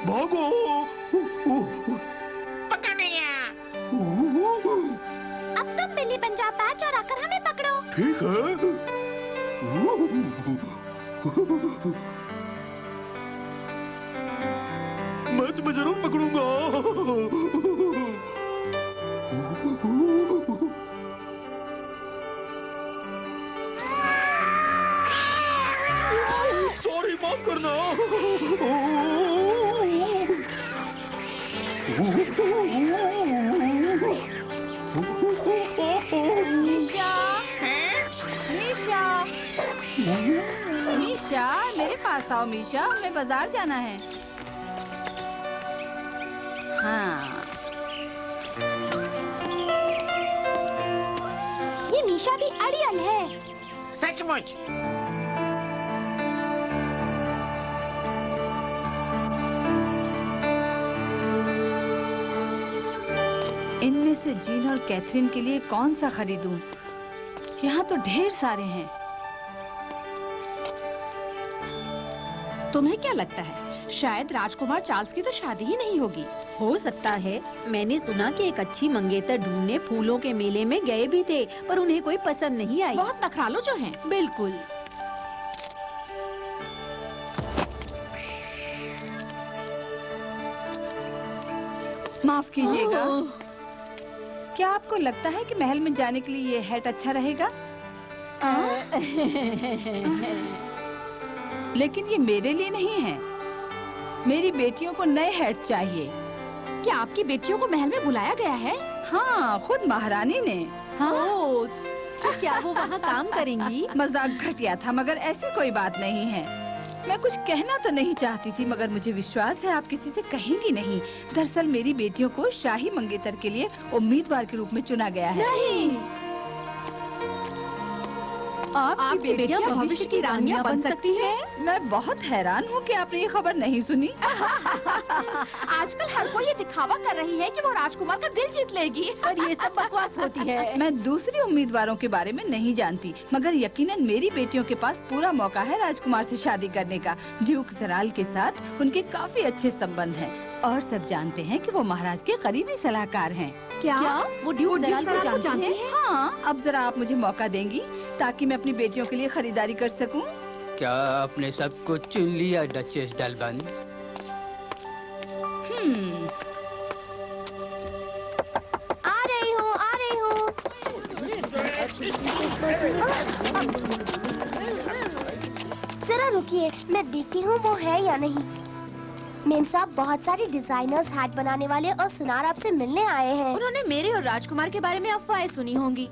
भागो। पकड़ लिया। अब तुम बिल्ली बन जाओ पैच और आकर हमें पकड़ो। ठीक है। मैं तुम्हें जरूर पकड़ूंगा। सॉरी, माफ करना। मीशा, मीशा, मीशा, मेरे पास आओ मीशा, हमें बाजार जाना है। हाँ। ये मीशा भी अड़ियल है। सचमुच। इनमें से जीन और कैथरीन के लिए कौन सा खरीदूं? यहाँ तो ढेर सारे हैं। तुम्हें क्या लगता है, शायद राजकुमार चार्ल्स की तो शादी ही नहीं होगी? हो सकता है। मैंने सुना कि एक अच्छी मंगेतर ढूंढने फूलों के मेले में गए भी थे, पर उन्हें कोई पसंद नहीं आई। बहुत नखरालू जो हैं। बिल्कुल। माफ कीजिएगा, क्या आपको लगता है कि महल में जाने के लिए ये हैट अच्छा रहेगा? लेकिन ये मेरे लिए नहीं है। मेरी बेटियों को नए हैट चाहिए। क्या आपकी बेटियों को महल में बुलाया गया है? हाँ, खुद महारानी ने। हाँ? तो क्या वो वहाँ काम करेंगी? मजाक घटिया था, मगर ऐसी कोई बात नहीं है। मैं कुछ कहना तो नहीं चाहती थी, मगर मुझे विश्वास है आप किसी से कहेंगी नहीं। दरअसल मेरी बेटियों को शाही मंगेतर के लिए उम्मीदवार के रूप में चुना गया है। नहीं। आपकी बेटियां भविष्य की रानियां बन सकती हैं? मैं बहुत हैरान हूँ कि आपने ये खबर नहीं सुनी। आजकल हर कोई ये दिखावा कर रही है कि वो राजकुमार का दिल जीत लेगी। पर ये सब बकवास होती है। मैं दूसरी उम्मीदवारों के बारे में नहीं जानती, मगर यकीनन मेरी बेटियों के पास पूरा मौका है राजकुमार से शादी करने का। ड्यूक जराल के साथ उनके काफी अच्छे संबंध हैं और सब जानते हैं कि वो महाराज के करीबी सलाहकार हैं। क्या वो ड्यूक जराल को जानती है? हाँ, अब जरा आप मुझे मौका देंगी ताकि मैं अपनी बेटियों के लिए खरीदारी कर सकूं? क्या आपने सब कुछ चुन लिया डचेस डलबन? आ रही हूँ, आ रही हूँ। जरा रुकिए, मैं देखती हूँ वो है या नहीं। मेम साहब, बहुत सारे डिजाइनर्स हैट बनाने वाले और सुनार आपसे मिलने आए हैं। उन्होंने मेरे और राजकुमार के बारे में अफवाहें सुनी होंगी।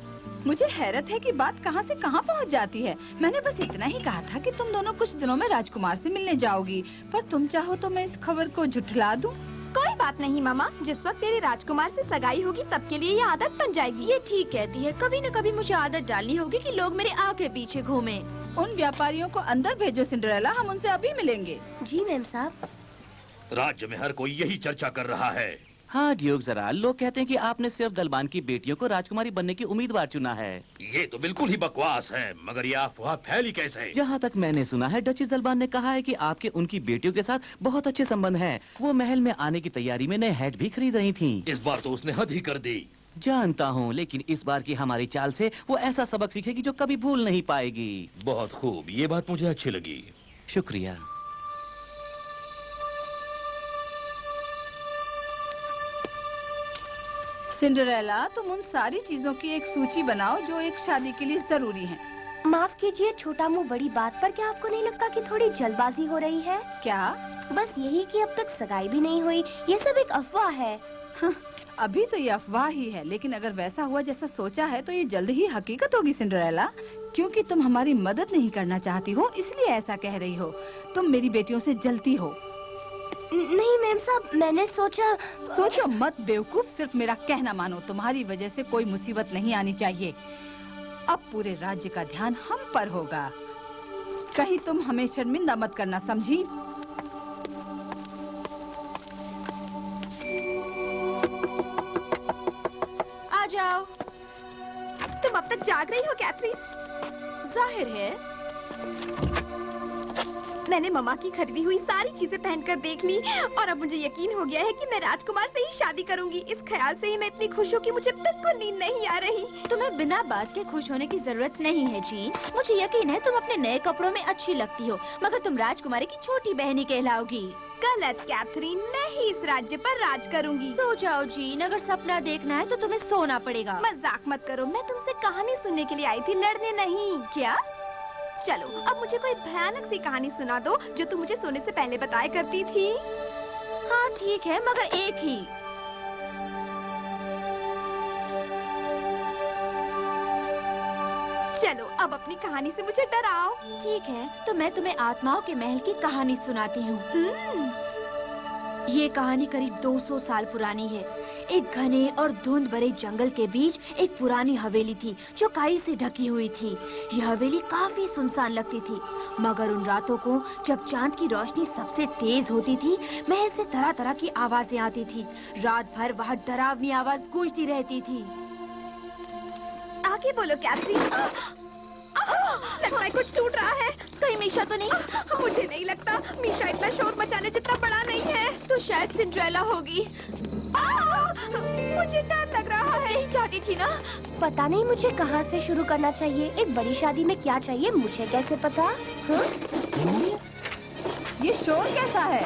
मुझे हैरत है कि बात कहां से कहां पहुंच जाती है। मैंने बस इतना ही कहा था कि तुम दोनों कुछ दिनों में राजकुमार से मिलने जाओगी, पर तुम चाहो तो मैं इस खबर को झुठला दूं। कोई बात नहीं मामा, जिस वक्त तेरी राजकुमार से सगाई होगी तब के लिए ये आदत बन जाएगी। ये ठीक कहती है, कभी न कभी मुझे आदत डालनी होगी कि लोग मेरे आगे पीछे घूमें। उन व्यापारियों को अंदर भेजो सिंड्रेला, हम उनसे अभी मिलेंगे। जी मेम साहब। राज्य में हर कोई यही चर्चा कर रहा है। हाँ ड्यूक जराल, लोग कहते हैं कि आपने सिर्फ दलबान की बेटियों को राजकुमारी बनने की उम्मीदवार चुना है। ये तो बिल्कुल ही बकवास है, मगर ये अफवाह फैली कैसे? जहाँ तक मैंने सुना है, डचेस दलबान ने कहा है कि आपके उनकी बेटियों के साथ बहुत अच्छे संबंध हैं। वो महल में आने की तैयारी में नए हैट भी खरीद रही थी। इस बार तो उसने हद ही कर दी। जानता हूँ, लेकिन इस बार की हमारी चाल से वो ऐसा सबक सीखेगी जो कभी भूल नहीं पाएगी। बहुत खूब, ये बात मुझे अच्छी लगी। शुक्रिया। सिंड्रेला, तुम उन सारी चीजों की एक सूची बनाओ जो एक शादी के लिए जरूरी हैं। माफ कीजिए छोटा मुंह बड़ी बात पर, क्या आपको नहीं लगता कि थोड़ी जल्दबाजी हो रही है? क्या? बस यही कि अब तक सगाई भी नहीं हुई, ये सब एक अफवाह है। हाँ, अभी तो ये अफवाह ही है, लेकिन अगर वैसा हुआ जैसा सोचा है तो ये जल्द ही हकीकत होगी सिंड्रेला। क्योंकि तुम हमारी मदद नहीं करना चाहती हो, इसलिए ऐसा कह रही हो। तुम मेरी बेटियों से जलती हो। नहीं मैम साहब, मैंने सोचा। सोचो मत बेवकूफ, सिर्फ मेरा कहना मानो। तुम्हारी वजह से कोई मुसीबत नहीं आनी चाहिए। अब पूरे राज्य का ध्यान हम पर होगा। कहीं तुम हमें शर्मिंदा मत करना, समझी? आ जाओ। तुम अब तक जाग रही हो कैथरीन? जाहिर है मैंने मम्मा की खरीदी हुई सारी चीजें पहनकर देख ली और अब मुझे यकीन हो गया है कि मैं राजकुमार से ही शादी करूंगी। इस ख्याल से ही मैं इतनी खुश हूँ कि मुझे बिल्कुल नींद नहीं आ रही। तुम्हें बिना बात के खुश होने की जरूरत नहीं है जीन। मुझे यकीन है तुम अपने नए कपड़ों में अच्छी लगती हो, मगर तुम राजकुमारी की छोटी बहनी कहलाओगी। गलत कैथरीन, मैं ही इस राज्य पर राज करूंगी। सो जाओ जीन, अगर सपना देखना है तो तुम्हें सोना पड़ेगा। मजाक मत करो, मैं तुमसे कहानी सुनने के लिए आई थी, लड़ने नहीं। क्या? चलो अब मुझे कोई भयानक सी कहानी सुना दो जो तुम मुझे सोने से पहले बताया करती थी। हाँ ठीक है, मगर एक ही। चलो अब अपनी कहानी से मुझे डराओ। ठीक है, तो मैं तुम्हें आत्माओं के महल की कहानी सुनाती हूँ। ये कहानी करीब 200 साल पुरानी है। एक घने और धुंध भरे जंगल के बीच एक पुरानी हवेली थी जो काई से ढकी हुई थी। यह हवेली काफी सुनसान लगती थी, मगर उन रातों को जब चांद की रोशनी सबसे तेज होती थी, महल से तरह तरह की आवाजें आती थी। रात भर वहाँ डरावनी आवाज गूंजती रहती थी। आगे बोलो कैथरीन। लगता है कुछ टूट रहा है। कहीं मीशा तो नहीं? मुझे नहीं लगता, मीशा इतना शोर मचाने जितना बड़ा नहीं है। तो शायद सिंड्रेला होगी। मुझे डर लग रहा है। यही चाहती थी ना? पता नहीं मुझे कहाँ से शुरू करना चाहिए। एक बड़ी शादी में क्या चाहिए मुझे कैसे पता? हाँ? ये शोर कैसा है?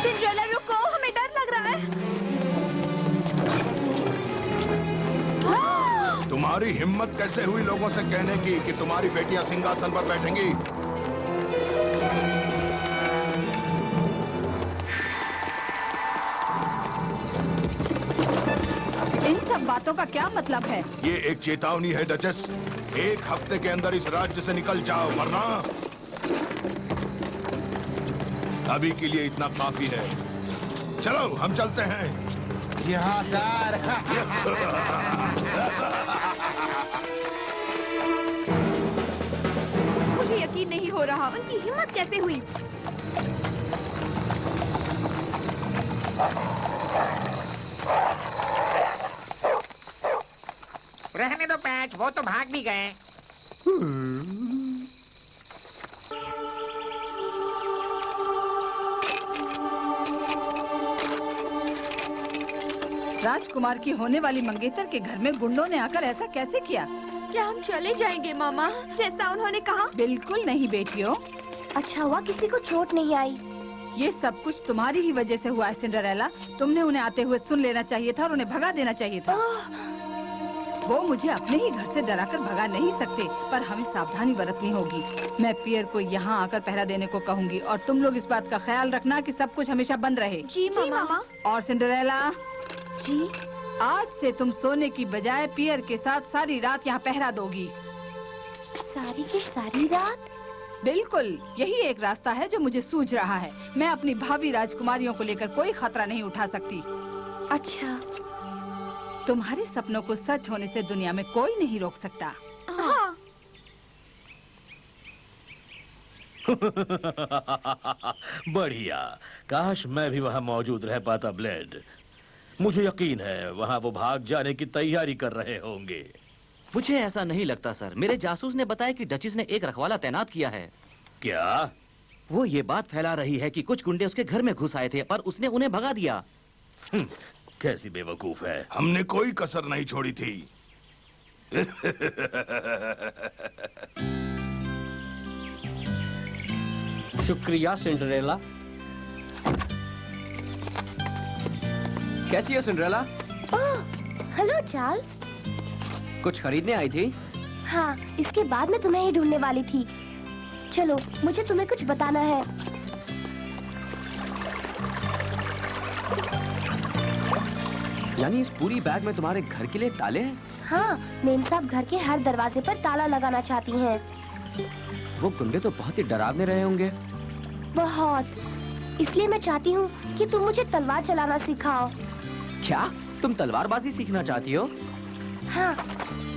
सिंड्रेला रुको, हमें डर लग रहा है। तुम्हारी हिम्मत कैसे हुई लोगों से कहने की कि तुम्हारी बेटियां सिंहासन पर बैठेंगी? इन सब बातों का क्या मतलब है? ये एक चेतावनी है डचेस। 1 हफ्ते के अंदर इस राज्य से निकल जाओ, वरना अभी के लिए इतना काफी है। चलो हम चलते हैं। यहाँ सर। मुझे यकीन नहीं हो रहा, उनकी हिम्मत कैसे हुई? रहने दो पैच, वो तो भाग भी गए। राजकुमार की होने वाली मंगेतर के घर में गुंडों ने आकर ऐसा कैसे किया? क्या हम चले जाएंगे मामा? जैसा उन्होंने कहा। बिल्कुल नहीं बेटियों। अच्छा हुआ किसी को चोट नहीं आई। ये सब कुछ तुम्हारी ही वजह से हुआ है सिंड्रेला। तुमने उन्हें आते हुए सुन लेना चाहिए था और उन्हें भगा देना चाहिए था। वो मुझे अपने ही घर से डराकर भगा नहीं सकते, पर हमें सावधानी बरतनी होगी। मैं पियर को यहाँ आकर पहरा देने को कहूँगी और तुम लोग इस बात का ख्याल रखना कि सब कुछ हमेशा बंद रहे। जी मामा। और सिंड्रेला जी, आज से तुम सोने की बजाय पियर के साथ सारी रात यहाँ पहरा दोगी। सारी की सारी रात? बिल्कुल, यही एक रास्ता है जो मुझे सूझ रहा है। मैं अपनी भावी राजकुमारियों को लेकर कोई खतरा नहीं उठा सकती। अच्छा। तुम्हारे सपनों को सच होने से दुनिया में कोई नहीं रोक सकता। हाँ। बढ़िया। काश मैं भी वहाँ मौजूद रह पाता ब्लेड। मुझे यकीन है वहाँ वो भाग जाने की तैयारी कर रहे होंगे। मुझे ऐसा नहीं लगता सर। मेरे जासूस ने बताया कि डचिस ने एक रखवाला तैनात किया है। क्या? वो ये बात फैला रही है कि कुछ गुंडे उसके घर में घुस आए थे, पर उसने उन्हें भगा दिया। कैसी बेवकूफ है। हमने कोई कसर नहीं छोड़ी थी। शुक्रिया सिंड्रेला। कैसी हो सिंड्रेला? ओह, हेलो चार्ल्स। कुछ खरीदने आई थी? हाँ, इसके बाद मैं तुम्हें ही ढूंढने वाली थी। चलो, मुझे तुम्हें कुछ बताना है। यानी इस पूरी बैग में तुम्हारे घर के लिए ताले हैं? हाँ, मेम साहब घर के हर दरवाजे पर ताला लगाना चाहती हैं। वो गुंडे तो बहुत ही डरावने रहे होंगे। बहुत। इसलिए मैं चाहती हूँ कि तुम मुझे तलवार चलाना सिखाओ। क्या तुम तलवारबाजी सीखना चाहती हो? हाँ,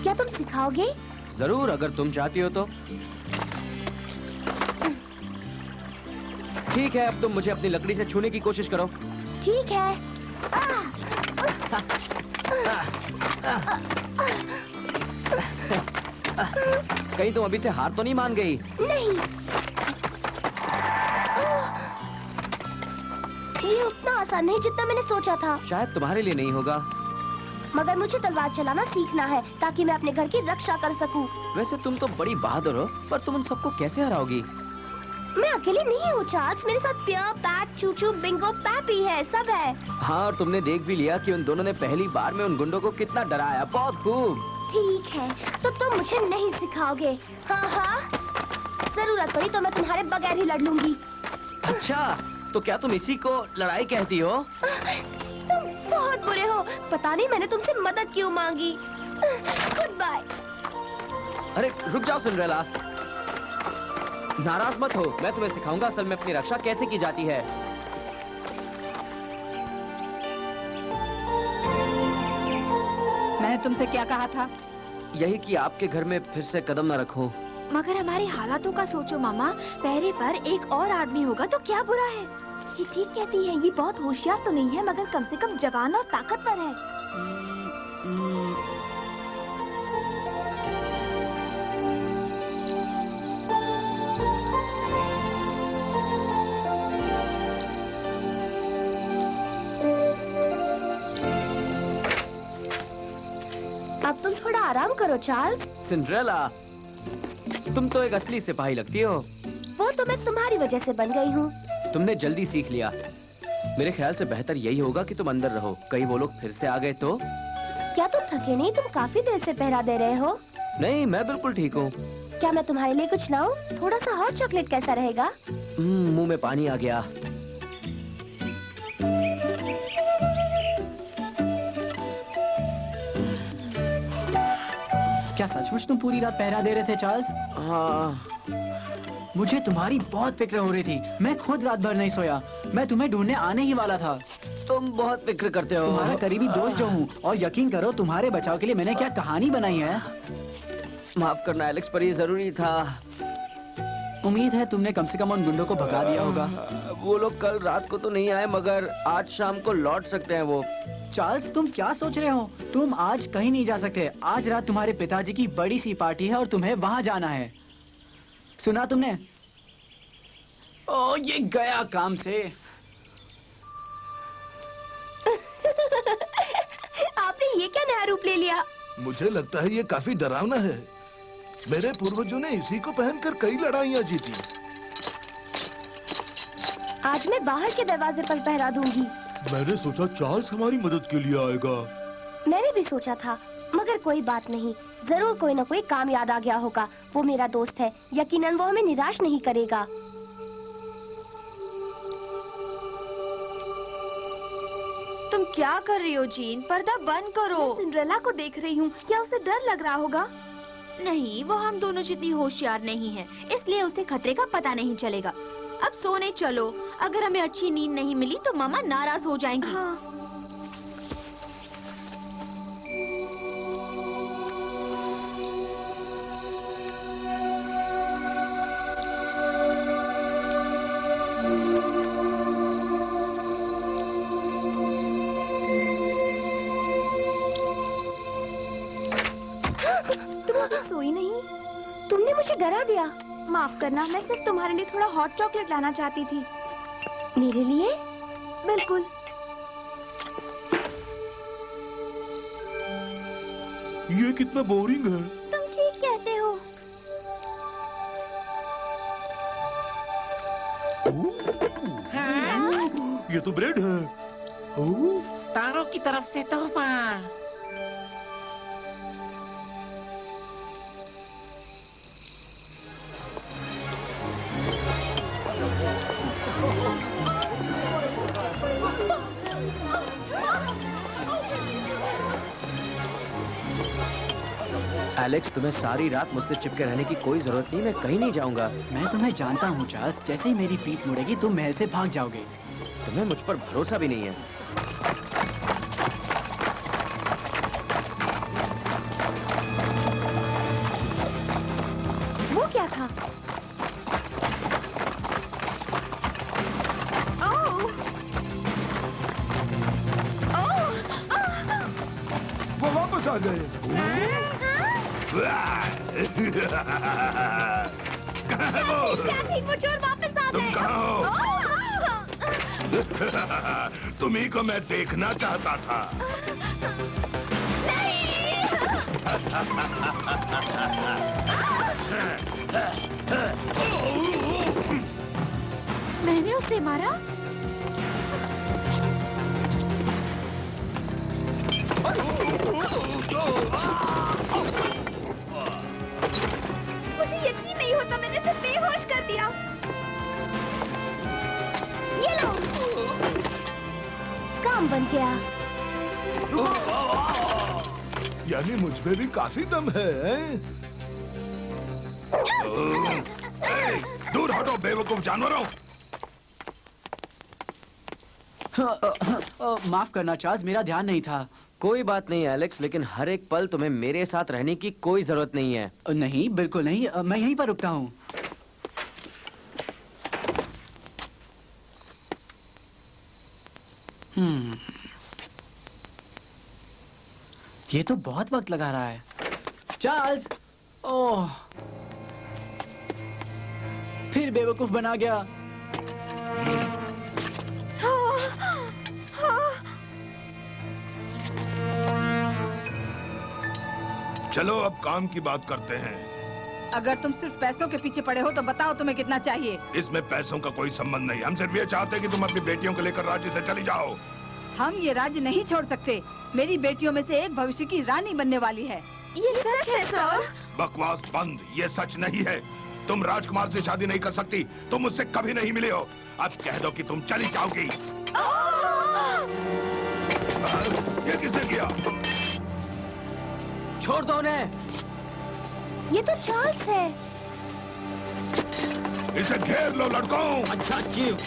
क्या तुम सिखाओगे? जरूर, अगर तुम चाहती हो तो। ठीक है, अब तुम मुझे अपनी लकड़ी से छूने की कोशिश करो। ठीक है। कहीं तुम अभी से हार तो नहीं मान गई? नहीं, ये उतना आसान नहीं जितना मैंने सोचा था। शायद तुम्हारे लिए नहीं होगा। मगर मुझे तलवार चलाना सीखना है ताकि मैं अपने घर की रक्षा कर सकूं। वैसे तुम तो बड़ी बहादुर हो, पर तुम उन सबको कैसे हराओगी? मैं अकेली नहीं हूँ चार्ल्स, मेरे साथ पियर, पैट, चूचू, बिंगो, पैपी है, सब है। हाँ, और तुमने देख भी लिया कि उन दोनों ने पहली बार में उन गुंडों को कितना डराया। बहुत खूब। ठीक है, तो तुम मुझे नहीं सिखाओगे? हाँ हाँ, जरूरत पड़ी तो मैं तुम्हारे बगैर ही लड़ लूंगी। अच्छा, तो क्या तुम इसी को लड़ाई कहती हो? तुम बहुत बुरे हो। पता नहीं मैंने तुमसे मदद क्यों मांगी। Goodbye. अरे रुक जाओ सिंड्रेला, नाराज मत हो। मैं तुम्हें सिखाऊंगा असल में अपनी रक्षा कैसे की जाती है। मैंने तुमसे क्या कहा था? यही कि आपके घर में फिर से कदम न रखूं। मगर हमारी हालातों का सोचो मामा, पहरे पर एक और आदमी होगा तो क्या बुरा है? ये ठीक कहती है, ये बहुत होशियार तो नहीं है मगर कम से कम जवान और ताकतवर है। अब तुम थोड़ा आराम करो चार्ल्स। सिंड्रेला, तुम तो एक असली सिपाही लगती हो। वो तो मैं तुम्हारी वजह से बन गई हूँ। तुमने जल्दी सीख लिया। मेरे ख्याल से बेहतर यही होगा कि तुम अंदर रहो। कहीं वो लोग फिर से आ गए तो? क्या तुम थके नहीं? तुम काफी देर से पहरा दे रहे हो। नहीं, मैं बिल्कुल ठीक हूँ। क्या मैं तुम्हारे लिए कुछ लाऊं? थोड़ा सा हॉट चॉकलेट कैसा रहेगा? मुंह में पानी आ गया। क्या सचमुच तुम पूरी रात पहरा दे रहे थे चार्ल्स? हाँ। मुझे तुम्हारी बहुत फिक्र हो रही थी। मैं खुद रात भर नहीं सोया। मैं तुम्हें ढूंढने आने ही वाला था। तुम बहुत फिक्र करते हो। तुम्हारा करीबी दोस्त जो हूँ, और यकीन करो तुम्हारे बचाव के लिए मैंने क्या कहानी बनाई है। माफ करना एलेक्स, पर ये जरूरी था। उम्मीद है तुमने कम से कम उन गुंडों को भगा दिया होगा। वो लोग कल रात को तो नहीं आए, मगर आज शाम को लौट सकते हैं वो। चार्ल्स, तुम क्या सोच रहे हो? तुम आज कहीं नहीं जा सकते। आज रात तुम्हारे पिताजी की बड़ी सी पार्टी है और तुम्हें वहाँ जाना है। सुना तुमने? ओ, ये गया काम से। आपने ये क्या नया रूप ले लिया? मुझे लगता है ये काफी डरावना है। मेरे पूर्वजों ने इसी को पहनकर कई लड़ाइयाँ जीती। आज मैं बाहर के दरवाजे पर पहरा दूंगी। मैंने सोचा चार्ल्स हमारी मदद के लिए आएगा। मैंने भी सोचा था, मगर कोई बात नहीं, जरूर कोई न कोई काम याद आ गया होगा। वो मेरा दोस्त है, यकीनन वो हमें निराश नहीं करेगा। तुम क्या कर रही हो जीन? पर्दा बंद करो। मैं सिंड्रेला को देख रही हूँ। क्या उसे डर लग रहा होगा? नहीं, वो हम दोनों जितनी होशियार नहीं है, इसलिए उसे खतरे का पता नहीं चलेगा। अब सोने चलो। अगर हमें अच्छी नींद नहीं मिली तो मामा नाराज हो जाएंगे। हाँ। तुम अभी सोई नहीं? तुमने मुझे डरा दिया। माफ करना, मैं सिर्फ तुम्हारे लिए थोड़ा हॉट चॉकलेट लाना चाहती थी। मेरे लिए? बिल्कुल। ये कितना बोरिंग है। तुम ठीक कहते हो। ये तो ब्रेड है। तारों की तरफ से तोहफा। एलेक्स, तुम्हें सारी रात मुझसे चिपके रहने की कोई जरूरत नहीं। मैं कहीं नहीं जाऊंगा। मैं तुम्हें जानता हूँ चार्ल्स। जैसे ही मेरी पीठ मुड़ेगी तुम महल से भाग जाओगे। तुम्हें मुझ पर भरोसा भी नहीं है। वो क्या था? वो वापस आ गए। कहाँ है वो? वो चोर वापस आ गए। तुम कहाँ हो? तुम्ही को मैं देखना चाहता था। मैंने उसे मारा? मुझे यकीन नहीं होता, मैंने उसे बेहोश कर दिया। ये लो। काम बन गया। यानी मुझ में भी काफी दम है, हैं? दूर हटो बेवकूफ जानवरों। माफ करना चार्ल्स, मेरा ध्यान नहीं था। कोई बात नहीं एलेक्स, लेकिन हर एक पल तुम्हें मेरे साथ रहने की कोई जरूरत नहीं है। नहीं, बिल्कुल नहीं। मैं यहीं पर रुकता हूँ। ये तो बहुत वक्त लगा रहा है। चार्ल्स! ओह, फिर बेवकूफ बना गया। चलो अब काम की बात करते हैं। अगर तुम सिर्फ पैसों के पीछे पड़े हो तो बताओ तुम्हें कितना चाहिए। इसमें पैसों का कोई संबंध नहीं। हम सिर्फ ये चाहते हैं कि तुम अपनी बेटियों को लेकर राज्य से चली जाओ। हम ये राज्य नहीं छोड़ सकते। मेरी बेटियों में से एक भविष्य की रानी बनने वाली है। ये सच है सर? बकवास बंद, ये सच नहीं है। तुम राजकुमार से शादी नहीं कर सकती। तुम मुझसे कभी नहीं मिले हो। अब कह दो कि तुम चली जाओगी। ये किसने किया? छोड़ दो उन्हें। ये तो चार्ल्स है। इसे घेर लो लड़कों। अच्छा चीफ।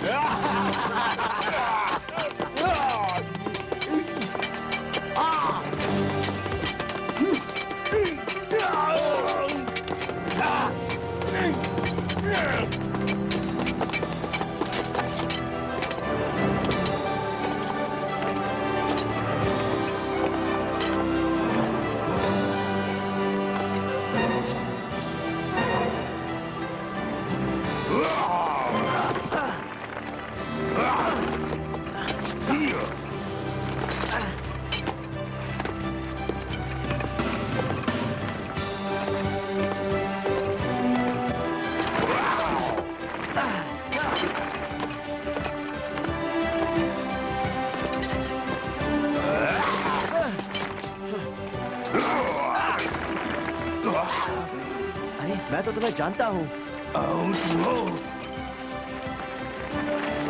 मैं तो तुम्हें जानता हूँ।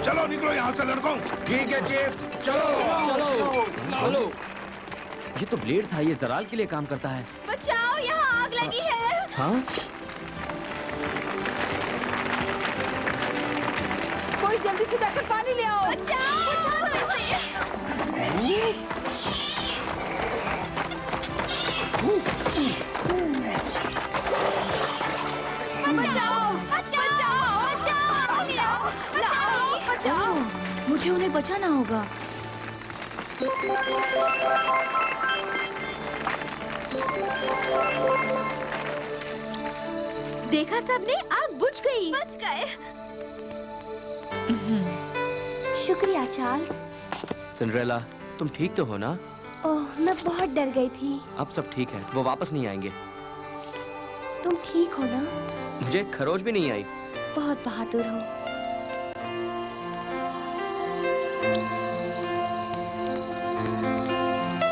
चलो निकलो यहाँ से लड़कों। ठीक है चीफ, चलो। चलो। ये तो ब्लेड था, ये जराल के लिए काम करता है। बचाओ, यहाँ आग लगी है। हाँ? कोई जल्दी से जाकर पानी ले आओ। बचाओ, बचाओ इसे। मुझे उन्हें बचाना होगा। देखा सबने, आग बुझ गई। बच गए। शुक्रिया चार्ल्स। सिंड्रेला, तुम ठीक तो हो ना? ओह, मैं बहुत डर गई थी। अब सब ठीक है, वो वापस नहीं आएंगे। तुम ठीक हो ना? मुझे खरोच भी नहीं आई। बहुत बहादुर हो।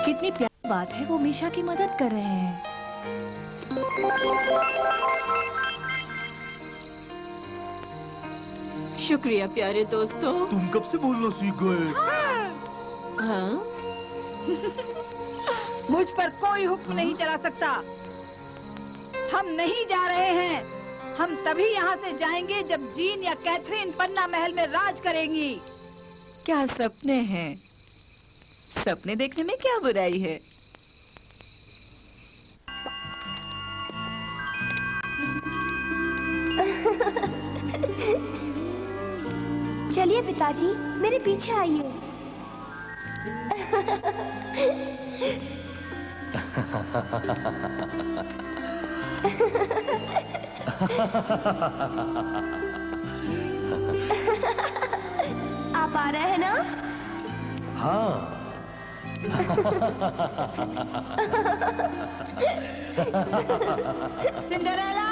कितनी प्यारी बात है, वो मीशा की मदद कर रहे हैं। शुक्रिया प्यारे दोस्तों। तुम कब से बोलना सीख गए? हाँ? मुझ पर कोई हुक्म नहीं चला सकता। हम नहीं जा रहे हैं। हम तभी यहाँ से जाएंगे जब जीन या कैथरीन पन्ना महल में राज करेंगी। क्या सपने हैं? सपने देखने में क्या बुराई है? चलिए पिताजी, मेरे पीछे आइए। आप आ रहे हैं ना? हाँ। सिंडरेला,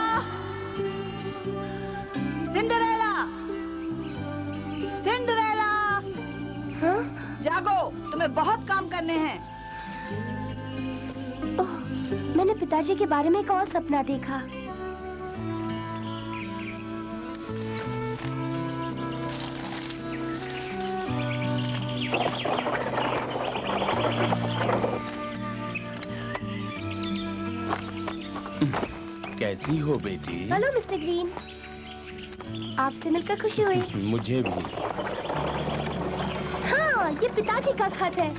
सिंडरेला, सिंडरेला, हाँ? जागो, तुम्हें बहुत काम करने हैं। ओह, मैंने पिताजी के बारे में एक और सपना देखा। कैसी हो बेटी? हेलो मिस्टर ग्रीन, आपसे मिलकर खुशी हुई। मुझे भी। हाँ, ये पिताजी का खत है।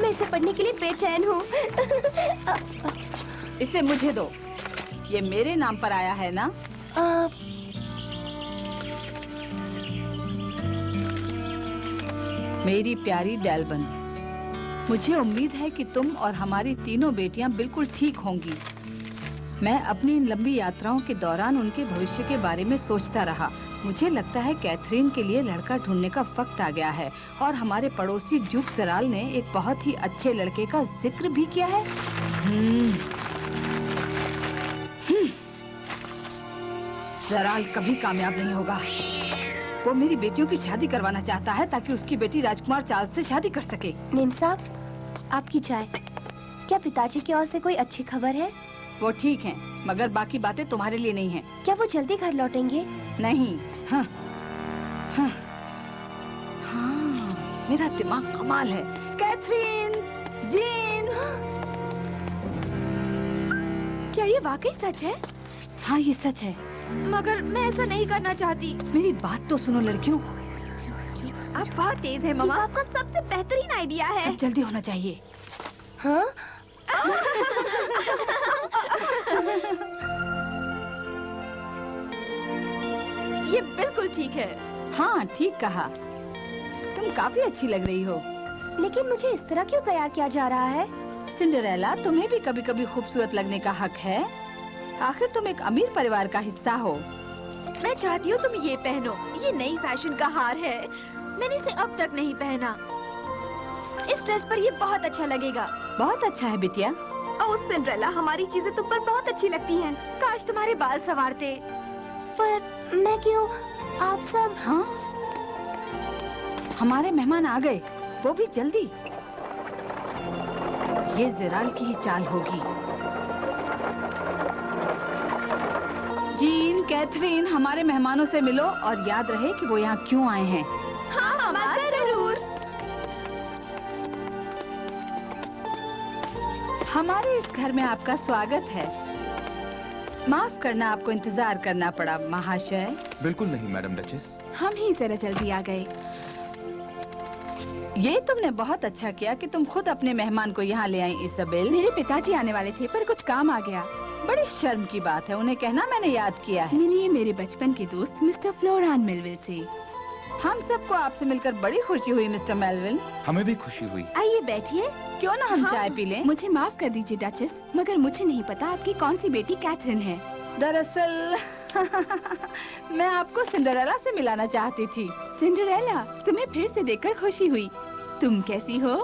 मैं इसे पढ़ने के लिए बेचैन हूँ। इसे मुझे दो। ये मेरे नाम पर आया है ना? मेरी प्यारी डेल्बन, मुझे उम्मीद है कि तुम और हमारी तीनों बेटियां बिल्कुल ठीक होंगी। मैं अपनी इन लंबी यात्राओं के दौरान उनके भविष्य के बारे में सोचता रहा। मुझे लगता है कैथरीन के लिए लड़का ढूंढने का वक्त आ गया है और हमारे पड़ोसी ड्यूक जराल ने एक बहुत ही अच्छे लड़के का जिक्र भी किया है। जराल कभी कामयाब नहीं होगा। वो मेरी बेटियों की शादी करवाना चाहता है ताकि उसकी बेटी राजकुमार चार्ल्स से शादी कर सके। मेम साहब, आपकी चाय। क्या पिताजी की ओर से कोई अच्छी खबर है? वो ठीक हैं, मगर बाकी बातें तुम्हारे लिए नहीं हैं। क्या वो जल्दी घर लौटेंगे? नहीं। हाँ, हाँ, हाँ, मेरा दिमाग कमाल है। कैथरीन, जीन, क्या ये वाकई सच है? हाँ, ये सच है। मगर मैं ऐसा नहीं करना चाहती। मेरी बात तो सुनो लड़कियों। आप बहुत तेज हैं मम्मा। आपका सबसे बेहतरीन आइडिया है। सब जल्दी होना चाहिए। हाँ? ये बिल्कुल ठीक है। हाँ, ठीक कहा। तुम काफी अच्छी लग रही हो। लेकिन मुझे इस तरह क्यों तैयार किया जा रहा है? सिंडरेला, तुम्हें भी कभी-कभी खूबसूरत लगने का हक है। आखिर तुम एक अमीर परिवार का हिस्सा हो। मैं चाहती हूँ तुम ये पहनो। ये नई फैशन का हार है। मैंने इसे अब तक नहीं पहना। इस ड्रेस पर ये बहुत अच्छा लगेगा। बहुत अच्छा है बिटिया। ओह सिंड्रेला, हमारी चीजें तुम पर बहुत अच्छी लगती हैं। काश तुम्हारे बाल संवारते। पर मैं क्यों? आप सब। हाँ, हमारे मेहमान आ गए, वो भी जल्दी। ये जराल की ही चाल होगी। जीन, कैथरीन, हमारे मेहमानों से मिलो और याद रहे कि वो यहाँ क्यों आए हैं। हाँ, मामा जरूर। हमारे इस घर में आपका स्वागत है। माफ करना, आपको इंतजार करना पड़ा महाशय। बिल्कुल नहीं मैडम डचेस। हम ही जरा जल्दी आ गए। ये तुमने बहुत अच्छा किया कि तुम खुद अपने मेहमान को यहाँ ले आई इसाबेल। मेरे पिताजी आने वाले थे पर कुछ काम आ गया। बड़ी शर्म की बात है, उन्हें कहना मैंने याद किया है। मिलिए मेरे बचपन के दोस्त मिस्टर फ्लोरान मेलविल से। हम सबको आपसे मिलकर बड़ी खुशी हुई मिस्टर मेलविल। हमें भी खुशी हुई। आइए बैठिए। क्यों ना हम चाय पी लें? मुझे माफ कर दीजिए डचेस, मगर मुझे नहीं पता आपकी कौन सी बेटी कैथरीन है। दरअसल मैं आपको सिंडरेला से मिलाना चाहती थी। सिंडरेला, तुम्हें फिर से देखकर खुशी हुई। तुम कैसी हो?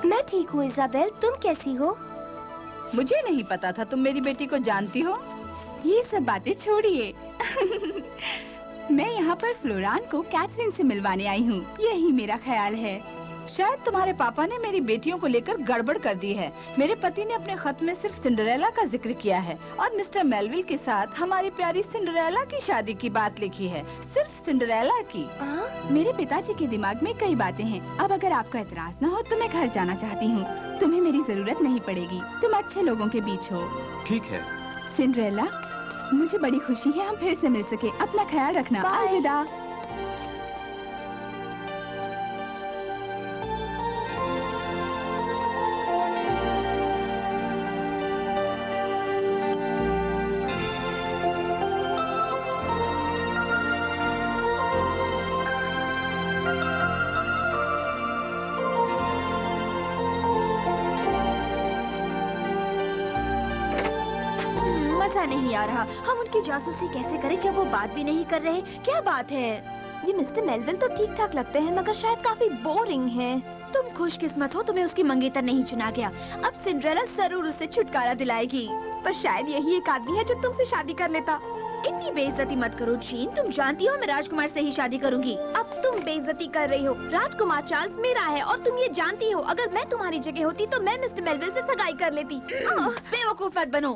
मैं ठीक हूँ इसाबेल, तुम कैसी हो? मुझे नहीं पता था तुम मेरी बेटी को जानती हो। ये सब बातें छोड़िए। मैं यहाँ पर फ्लोरान को कैथरीन से मिलवाने आई हूँ, यही मेरा ख्याल है। शायद तुम्हारे पापा ने मेरी बेटियों को लेकर गड़बड़ कर दी है। मेरे पति ने अपने खत में सिर्फ सिंडरेला का जिक्र किया है और मिस्टर मेलविल के साथ हमारी प्यारी सिंडरेला की शादी की बात लिखी है, सिर्फ सिंडरेला की। मेरे पिताजी के दिमाग में कई बातें हैं। अब अगर आपको एतराज न हो तो मैं घर जाना चाहती हूँ। तुम्हें मेरी जरूरत नहीं पड़ेगी, तुम अच्छे लोगों के बीच हो। ठीक है सिंडरेला, मुझे बड़ी खुशी है हम फिर से मिल सके। अपना ख्याल रखना। अलविदा। नहीं आ रहा। हम उनकी जासूसी कैसे करें जब वो बात भी नहीं कर रहे? क्या बात है? ये मिस्टर मेलविल तो ठीक ठाक लगते हैं मगर शायद काफी बोरिंग हैं। तुम खुशकिस्मत हो, तुम्हें उसकी मंगेतर नहीं चुना गया। अब सिंड्रेला जरूर उससे छुटकारा दिलाएगी। पर शायद यही एक आदमी है जो तुमसे शादी कर लेता। इतनी बेइज्जती मत करो जीन, तुम जानती हो मैं राजकुमार से ही शादी करूंगी। अब तुम बेइज्जती कर रही हो। राजकुमार चार्ल्स मेरा है और तुम ये जानती हो। अगर मैं तुम्हारी जगह होती तो मैं मिस्टर मेलविल से सगाई कर लेती। बेवकूफ मत बनो।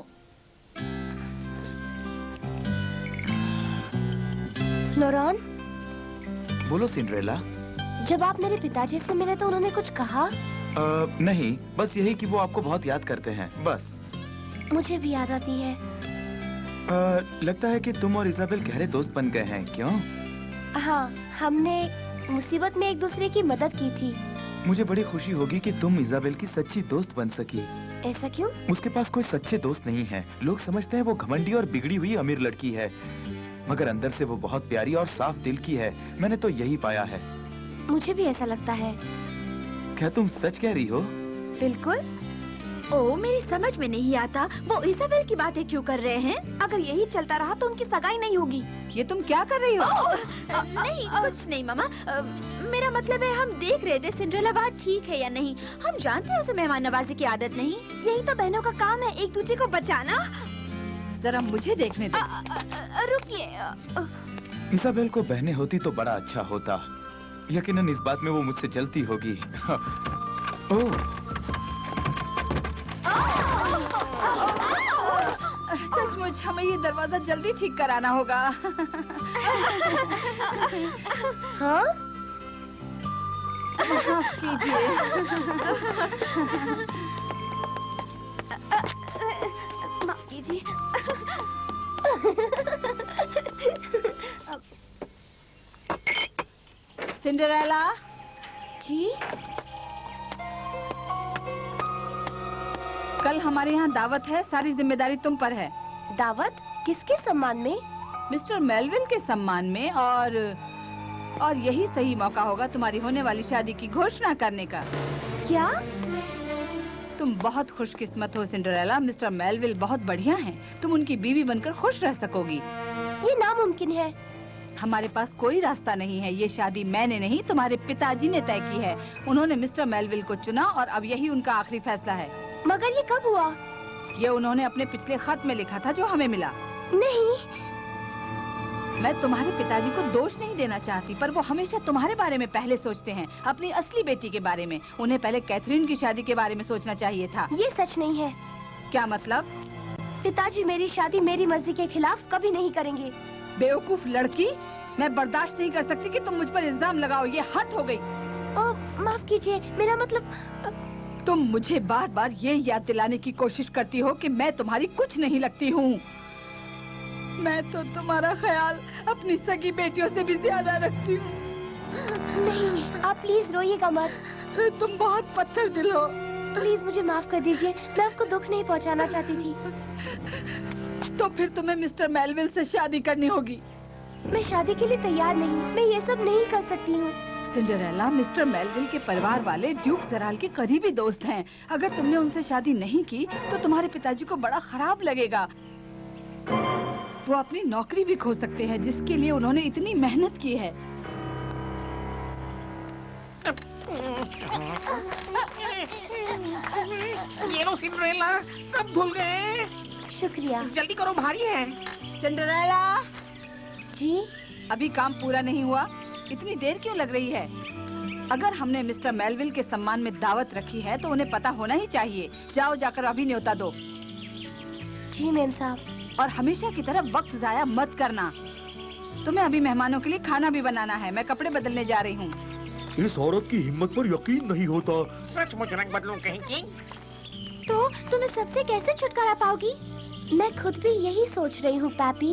फ्लोरॉन, बोलो सिंड्रेला। जब आप मेरे पिताजी से मिले तो उन्होंने कुछ कहा? नहीं, बस यही कि वो आपको बहुत याद करते हैं, बस। मुझे भी याद आती है। लगता है कि तुम और इजाबेल गहरे दोस्त बन गए हैं, क्यों? हाँ, हमने मुसीबत में एक दूसरे की मदद की थी। मुझे बड़ी खुशी होगी कि तुम इजाबेल की सच्ची दोस्त बन सकी। ऐसा क्यों? उसके पास कोई सच्चे दोस्त नहीं है। लोग समझते हैं वो घमंडी और बिगड़ी हुई अमीर लड़की है, मगर अंदर से वो बहुत प्यारी और साफ दिल की है। मैंने तो यही पाया है। मुझे भी ऐसा लगता है। क्या तुम सच कह रही हो? बिल्कुल। ओ, मेरी समझ में नहीं आता वो इजाबेल की बातें क्यों कर रहे हैं। अगर यही चलता रहा तो उनकी सगाई नहीं होगी। ये तुम क्या कर रही हो? नहीं, कुछ नहीं मामा। मेरा मतलब है हम देख रहे थे सिंड्रेला बात ठीक है या नहीं। हम जानते हैं उसे मेहमान नवाजी की आदत नहीं। यही तो बहनों का काम है, एक दूसरे को बचाना। जरा मुझे देखने दो। रुकिए। इजाबेल को बहनें होती तो बड़ा अच्छा होता। यकीनन इस बात में वो मुझसे जलती होगी। ओह, सचमुच हमें ये दरवाजा जल्दी ठीक कराना होगा। हाँ? माफ कीजिए। माफ कीजिए। सिंड्रेला जी, कल हमारे यहाँ दावत है, सारी जिम्मेदारी तुम पर है। दावत? किसके सम्मान में? मिस्टर मेलविल के सम्मान में, और यही सही मौका होगा तुम्हारी होने वाली शादी की घोषणा करने का। क्या? तुम बहुत खुशकिस्मत हो सिंड्रेला। मिस्टर मेलविल बहुत बढ़िया हैं। तुम उनकी बीवी बनकर खुश रह सकोगी। ये नामुमकिन है। हमारे पास कोई रास्ता नहीं है। ये शादी मैंने नहीं, तुम्हारे पिताजी ने तय की है। उन्होंने मिस्टर मेलविल को चुना और अब यही उनका आखिरी फैसला है। मगर ये कब हुआ? ये उन्होंने अपने पिछले खत में लिखा था जो हमें मिला। नहीं, मैं तुम्हारे पिताजी को दोष नहीं देना चाहती, पर वो हमेशा तुम्हारे बारे में पहले सोचते हैं, अपनी असली बेटी के बारे में। उन्हें पहले कैथरीन की शादी के बारे में सोचना चाहिए था। ये सच नहीं है। क्या मतलब? पिताजी मेरी शादी मेरी मर्जी के खिलाफ कभी नहीं करेंगे। बेवकूफ लड़की, मैं बर्दाश्त नहीं कर सकती कि तुम मुझ पर इल्जाम लगाओ। ये हद हो गई। माफ कीजिए, मेरा मतलब तुम मुझे बार बार ये याद दिलाने की कोशिश करती हो कि मैं तुम्हारी कुछ नहीं लगती हूँ। मैं तो तुम्हारा ख्याल अपनी सगी बेटियों से भी ज्यादा रखती हूँ। नहीं, आप प्लीज रोइएगा मत। तुम बहुत पत्थर दिल हो। प्लीज मुझे माफ कर दीजिए, मैं आपको दुख नहीं पहुंचाना चाहती थी। तो फिर तुम्हें मिस्टर मेलविल से शादी करनी होगी। मैं शादी के लिए तैयार नहीं, मैं ये सब नहीं कर सकती हूँ। सिंड्रेला, मिस्टर मेलविल के परिवार वाले ड्यूक जराल के करीबी दोस्त हैं। अगर तुमने उनसे शादी नहीं की तो तुम्हारे पिताजी को बड़ा खराब लगेगा। वो अपनी नौकरी भी खो सकते हैं जिसके लिए उन्होंने इतनी मेहनत की है। ये लो सिंड्रेला, सब धुल गए। शुक्रिया। जल्दी करो, भारी है। सिंड्रेला जी, अभी काम पूरा नहीं हुआ। इतनी देर क्यों लग रही है? अगर हमने मिस्टर मेलविल के सम्मान में दावत रखी है तो उन्हें पता होना ही चाहिए। जाओ, जाकर अभी न्योता दो। जी मेम साहब। और हमेशा की तरह वक्त जाया मत करना। तुम्हें अभी मेहमानों के लिए खाना भी बनाना है। मैं कपड़े बदलने जा रही हूँ। इस औरत की हिम्मत पर यकीन नहीं होता। सचमुच रंग बदलूं कहीं की? तो तुम इस सबसे कैसे छुटकारा पाओगी? मैं खुद भी यही सोच रही हूँ पैपी।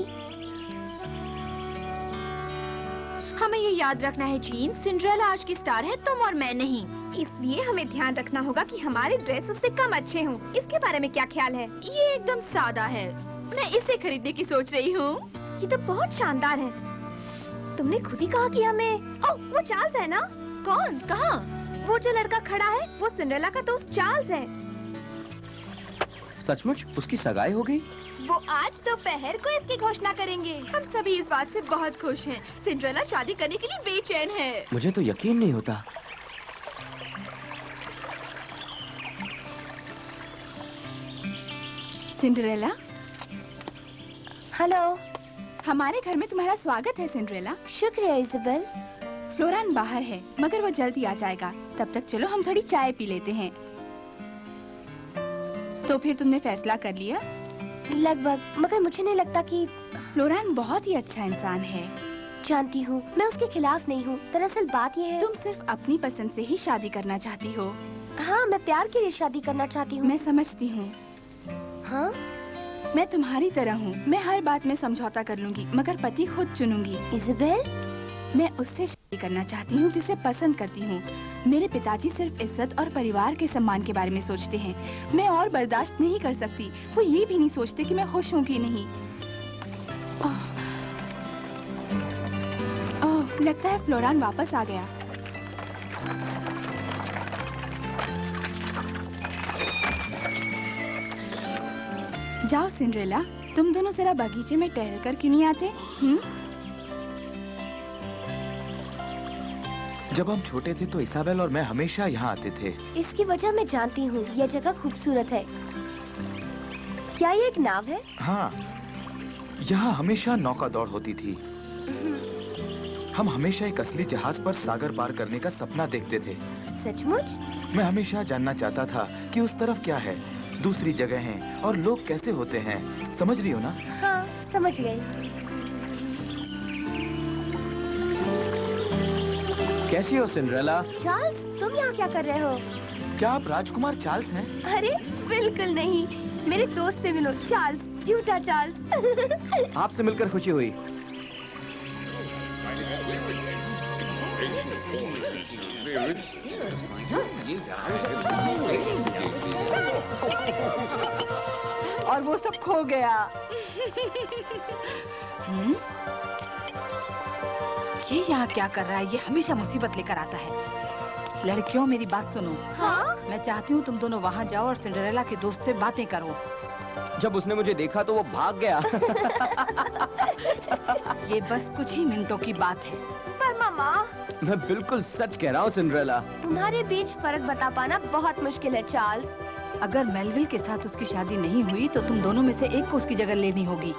हमें ये याद रखना है जीन, सिंड्रेला आज की स्टार है, तुम और मैं नहीं। इसलिए हमें ध्यान रखना होगा कि हमारे ड्रेस उससे कम अच्छे हों। इसके बारे में क्या ख्याल है? ये एकदम सादा है, मैं इसे खरीदने की सोच रही हूँ। ये तो बहुत शानदार है। तुमने खुद ही कहा कि हमें। ओह, वो चार्ल्स है ना? कौन? कहाँ? वो जो लड़का खड़ा है वो सिंड्रेला का दोस्त चार्ल्स है। सचमुच उसकी सगाई हो गई? वो आज दोपहर को इसकी घोषणा करेंगे। हम सभी इस बात से बहुत खुश हैं। सिंड्रेला शादी करने के लिए बेचैन है। मुझे तो यकीन नहीं होता। Cinderella, hello. हमारे घर में तुम्हारा स्वागत है सिंड्रेला। शुक्रिया इज़ाबेल। फ्लोरान बाहर है मगर वो जल्दी आ जाएगा। तब तक चलो हम थोड़ी चाय पी लेते हैं। तो फिर तुमने फैसला कर लिया? लगभग, मगर मुझे नहीं लगता कि फ्लोरान बहुत ही अच्छा इंसान है। जानती हूँ, मैं उसके खिलाफ नहीं हूँ। दरअसल बात यह है, तुम सिर्फ अपनी पसंद से ही शादी करना चाहती हो। हाँ, मैं प्यार के लिए शादी करना चाहती हूँ। मैं समझती हूँ। हाँ, मैं तुम्हारी तरह हूँ। मैं हर बात में समझौता कर लूंगी मगर पति खुद चुनूंगी। इज़ाबेल, मैं उससे शादी करना चाहती हूँ जिसे पसंद करती हूँ। मेरे पिताजी सिर्फ इज्जत और परिवार के सम्मान के बारे में सोचते हैं। मैं और बर्दाश्त नहीं कर सकती। वो ये भी नहीं सोचते कि मैं खुश हूँ कि नहीं। ओह, लगता है फ्लोरान वापस आ गया। जाओ सिंड्रेला, तुम दोनों जरा बगीचे में टहल कर क्यों नहीं आते? जब हम छोटे थे तो इसाबेल और मैं हमेशा यहाँ आते थे। इसकी वजह मैं जानती हूँ। यह जगह खूबसूरत है। क्या ये एक नाव है? हाँ, यहाँ हमेशा नौका दौड़ होती थी। हम हमेशा एक असली जहाज पर सागर पार करने का सपना देखते थे। सचमुच? मैं हमेशा जानना चाहता था कि उस तरफ क्या है, दूसरी जगहें और लोग कैसे होते हैं। समझ रही हो ना? हाँ, समझ गई। कैसी हो सिंड्रेला? चार्ल्स, तुम यहाँ क्या कर रहे हो? क्या आप राजकुमार चार्ल्स हैं? अरे बिल्कुल नहीं, मेरे दोस्त से मिलो। चार्ल्स, झूठा चार्ल्स। आपसे मिलकर खुशी हुई। और वो सब खो गया। ये यहाँ क्या कर रहा है? ये हमेशा मुसीबत लेकर आता है। लड़कियों, मेरी बात सुनो। हाँ? मैं चाहती हूँ तुम दोनों वहाँ जाओ और सिंड्रेला के दोस्त से बातें करो। जब उसने मुझे देखा तो वो भाग गया। ये बस कुछ ही मिनटों की बात है। पर मामा, मैं बिल्कुल सच कह रहा हूँ सिंड्रेला। तुम्हारे बीच फर्क बता पाना बहुत मुश्किल है चार्ल्स। अगर मेलविल के साथ उसकी शादी नहीं हुई तो तुम दोनों में से एक को उसकी जगह लेनी होगी।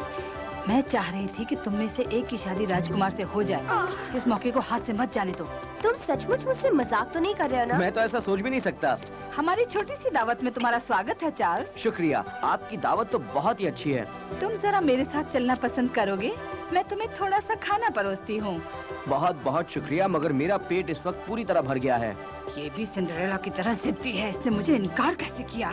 मैं चाह रही थी कि तुम में से एक की शादी राजकुमार से हो जाए। इस मौके को हाथ से मत जाने दो। तुम सचमुच मुझसे मजाक तो नहीं कर रहे हो ना? मैं तो ऐसा सोच भी नहीं सकता। हमारी छोटी सी दावत में तुम्हारा स्वागत है चार्ल्स। शुक्रिया, आपकी दावत तो बहुत ही अच्छी है। तुम जरा मेरे साथ चलना पसंद करोगे? मैं तुम्हें थोड़ा सा खाना परोसती हूँ। बहुत बहुत शुक्रिया, मगर मेरा पेट इस वक्त पूरी तरह भर गया है। ये भी सिंड्रेला की तरह जिद्दी है। इसने मुझे इनकार कैसे किया?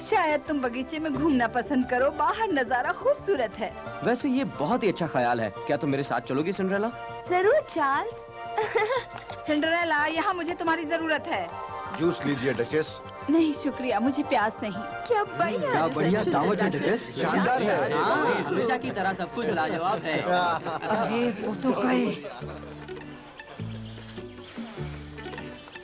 शायद तुम बगीचे में घूमना पसंद करो। बाहर नजारा खूबसूरत है। वैसे ये बहुत ही अच्छा ख्याल है। क्या तुम मेरे साथ चलोगी सिंड्रेला? जरूर चार्ल्स। सिंड्रेला, यहाँ मुझे तुम्हारी जरूरत है। जूस लीजिए डचेस। नहीं शुक्रिया, मुझे प्यास नहीं। क्या बढ़िया। क्या बढ़िया दावत है डचेस। शानदार है। हाँ, हमेशा की तरह सब कुछ लाजवाब है। अरे वो तो गए।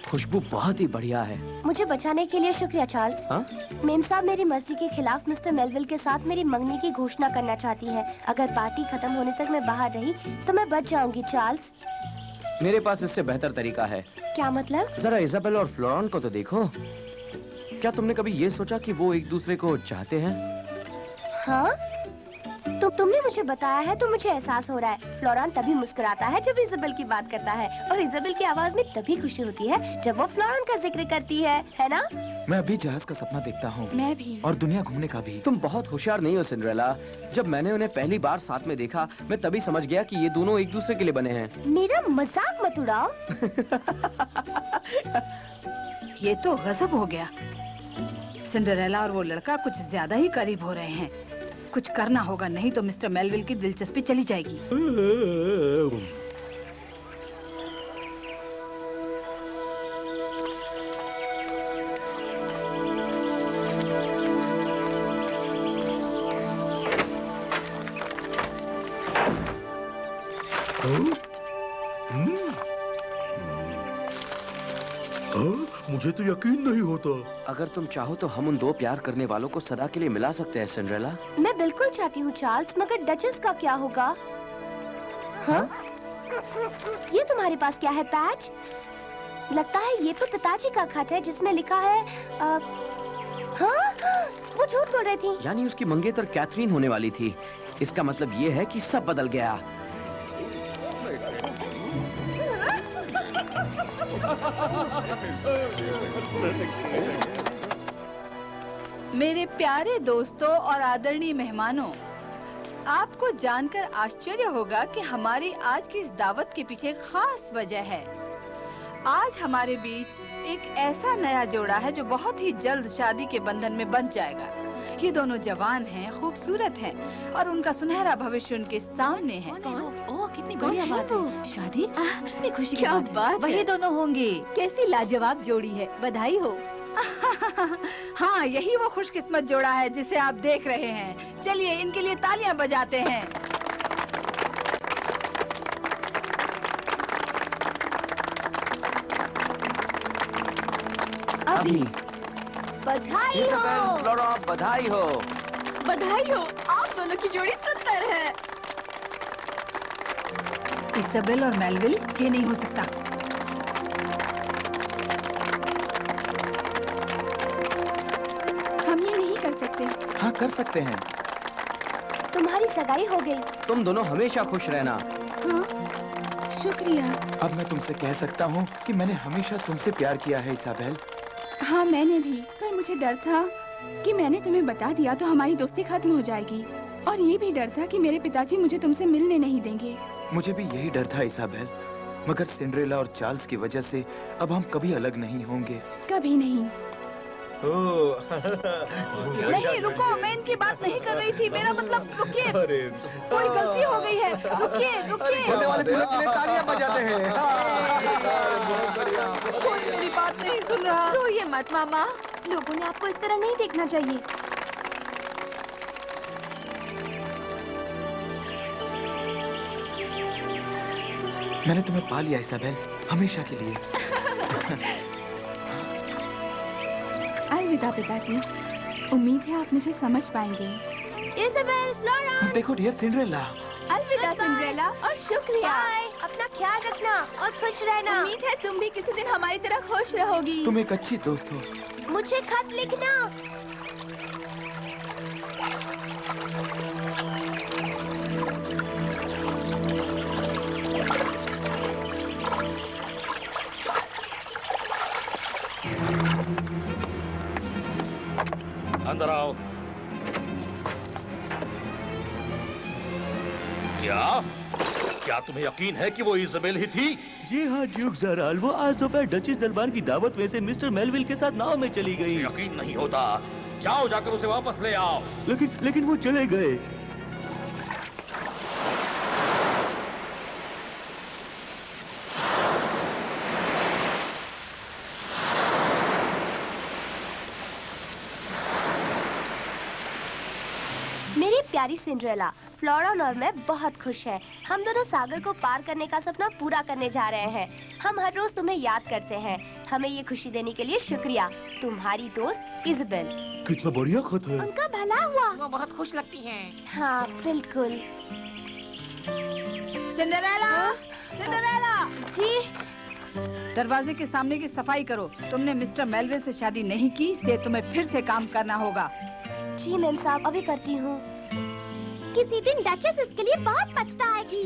खुशबू बहुत ही बढ़िया है। मुझे बचाने के लिए शुक्रिया चार्ल्स। हाँ? मेम साहब मेरी मर्जी के खिलाफ मिस्टर मेलविल के साथ मेरी मंगनी की घोषणा करना चाहती है। अगर पार्टी खत्म होने तक मैं बाहर रही तो मैं बच जाऊंगी चार्ल्स। मेरे पास इससे बेहतर तरीका है। क्या मतलब? जरा इजाबेल और फ्लोरान को तो देखो। क्या तुमने कभी ये सोचा कि वो एक दूसरे को चाहते हैं? हाँ? तो तुमने मुझे बताया है तो मुझे एहसास हो रहा है। फ्लोरान तभी मुस्कुराता है जब इजाबेल की बात करता है, और इजाबेल की आवाज में तभी खुशी होती है जब वो फ्लोरान का जिक्र करती है ना? मैं अभी जहाज का सपना देखता हूँ। मैं भी। और दुनिया घूमने का भी। तुम बहुत होशियार नहीं हो सिंड्रेला। जब मैंने उन्हें पहली बार साथ में देखा, मैं तभी समझ गया कि ये दोनों एक दूसरे के लिए बने हैं। मेरा मजाक मत उड़ाओ। ये तो गजब हो गया। सिंड्रेला और वो लड़का कुछ ज्यादा ही करीब हो रहे हैं। कुछ करना होगा, नहीं तो मिस्टर मेलविल की दिलचस्पी चली जाएगी। मुझे तो यकीन नहीं होता। अगर तुम चाहो तो हम उन दो प्यार करने वालों को सदा के लिए मिला सकते हैं सिंड्रेला। मैं बिल्कुल चाहती हूँ चार्ल्स, मगर डचेस का क्या होगा? हाँ? ये तुम्हारे पास क्या है पैच? लगता है ये तो पिताजी का खत है जिसमें लिखा है हाँ? वो झूठ बोल रही थी। यानी उसकी मंगेतर कैथरीन होने वाली थी। इसका मतलब ये है कि सब बदल गया। मेरे प्यारे दोस्तों और आदरणीय मेहमानों, आपको जानकर आश्चर्य होगा कि हमारी आज की इस दावत के पीछे खास वजह है। आज हमारे बीच एक ऐसा नया जोड़ा है जो बहुत ही जल्द शादी के बंधन में बंध जाएगा। ये दोनों जवान हैं, खूबसूरत हैं और उनका सुनहरा भविष्य उनके सामने है। ओह, कितनी बढ़िया बात है। शादी कितनी खुशी की क्या बात है। वही दोनों होंगे। कैसी लाजवाब जोड़ी है, बधाई हो। हाँ, यही वो खुशकिस्मत जोड़ा है जिसे आप देख रहे हैं। चलिए इनके लिए तालियां बजाते हैं। अभी बधाई इज़ाबेल, हो। फ्लोरा, बधाई हो। बधाई हो, आप दोनों की जोड़ी सुंदर है। इज़ाबेल और मेलविल, ये नहीं हो सकता। हम ये नहीं कर सकते। हाँ, कर सकते हैं। तुम्हारी सगाई हो गई। तुम दोनों हमेशा खुश रहना। हाँ, शुक्रिया। अब मैं तुमसे कह सकता हूँ कि मैंने हमेशा तुमसे प्यार किया है इज़ाबेल। हाँ, मैंने भी, पर मुझे डर था कि मैंने तुम्हें बता दिया तो हमारी दोस्ती खत्म हो जाएगी, और ये भी डर था कि मेरे पिताजी मुझे तुमसे मिलने नहीं देंगे। मुझे भी यही डर था इज़ाबेल, मगर सिंड्रेला और चार्ल्स की वजह से अब हम कभी अलग नहीं होंगे। कभी नहीं। नहीं, रुको, मैं इनकी बात नहीं कर रही थी। मेरा मतलब रुकिए, कोई गलती हो गई है। रुकिए, रुकिए। होने वाले दुल्हन के लिए तालियां बजाते हैं। कोई मेरी बात नहीं सुन रहा। रोइए मत मामा, लोगों ने आपको इस तरह नहीं देखना चाहिए। मैंने तुम्हें पा लिया इज़ाबेल, हमेशा के लिए। अलविदा पिताजी, उम्मीद है आप मुझे समझ पाएंगे। Isabel, flora. देखो डियर सिंड्रेला। अलविदा सिंड्रेला, और शुक्रिया। अपना ख्याल रखना और खुश रहना। उम्मीद है तुम भी किसी दिन हमारी तरह खुश रहोगी। तुम एक अच्छी दोस्त हो। मुझे खत लिखना। अंदर आओ। क्या तुम्हें यकीन है कि वो इज़ाबेल ही थी? जी हाँ ड्यूक ज़राल, वो आज दोपहर डचेस दरबार की दावत में से मिस्टर मेलविल के साथ नाव में चली गई। यकीन नहीं होता। जाओ, जाकर उसे वापस ले आओ। लेकिन वो चले गए। मेरी प्यारी सिंड्रेला, फ्लोरन और मैं बहुत खुश हैं। हम दोनों सागर को पार करने का सपना पूरा करने जा रहे हैं। हम हर रोज तुम्हें याद करते हैं। हमें ये खुशी देने के लिए शुक्रिया। तुम्हारी दोस्त इज़ाबेल। कितना बढ़िया खत है। उनका भला हुआ। वो बहुत खुश लगती हैं। हाँ, बिल्कुल। Cinderella, Cinderella. जी। दरवाजे के सामने की सफाई करो। तुमने मिस्टर मेलविल से शादी नहीं की, इसलिए तुम्हें फिर से काम करना होगा। जी मैम साहब, अभी करती हूँ। किसी दिन डचेस इसके लिए बहुत पछताएगी।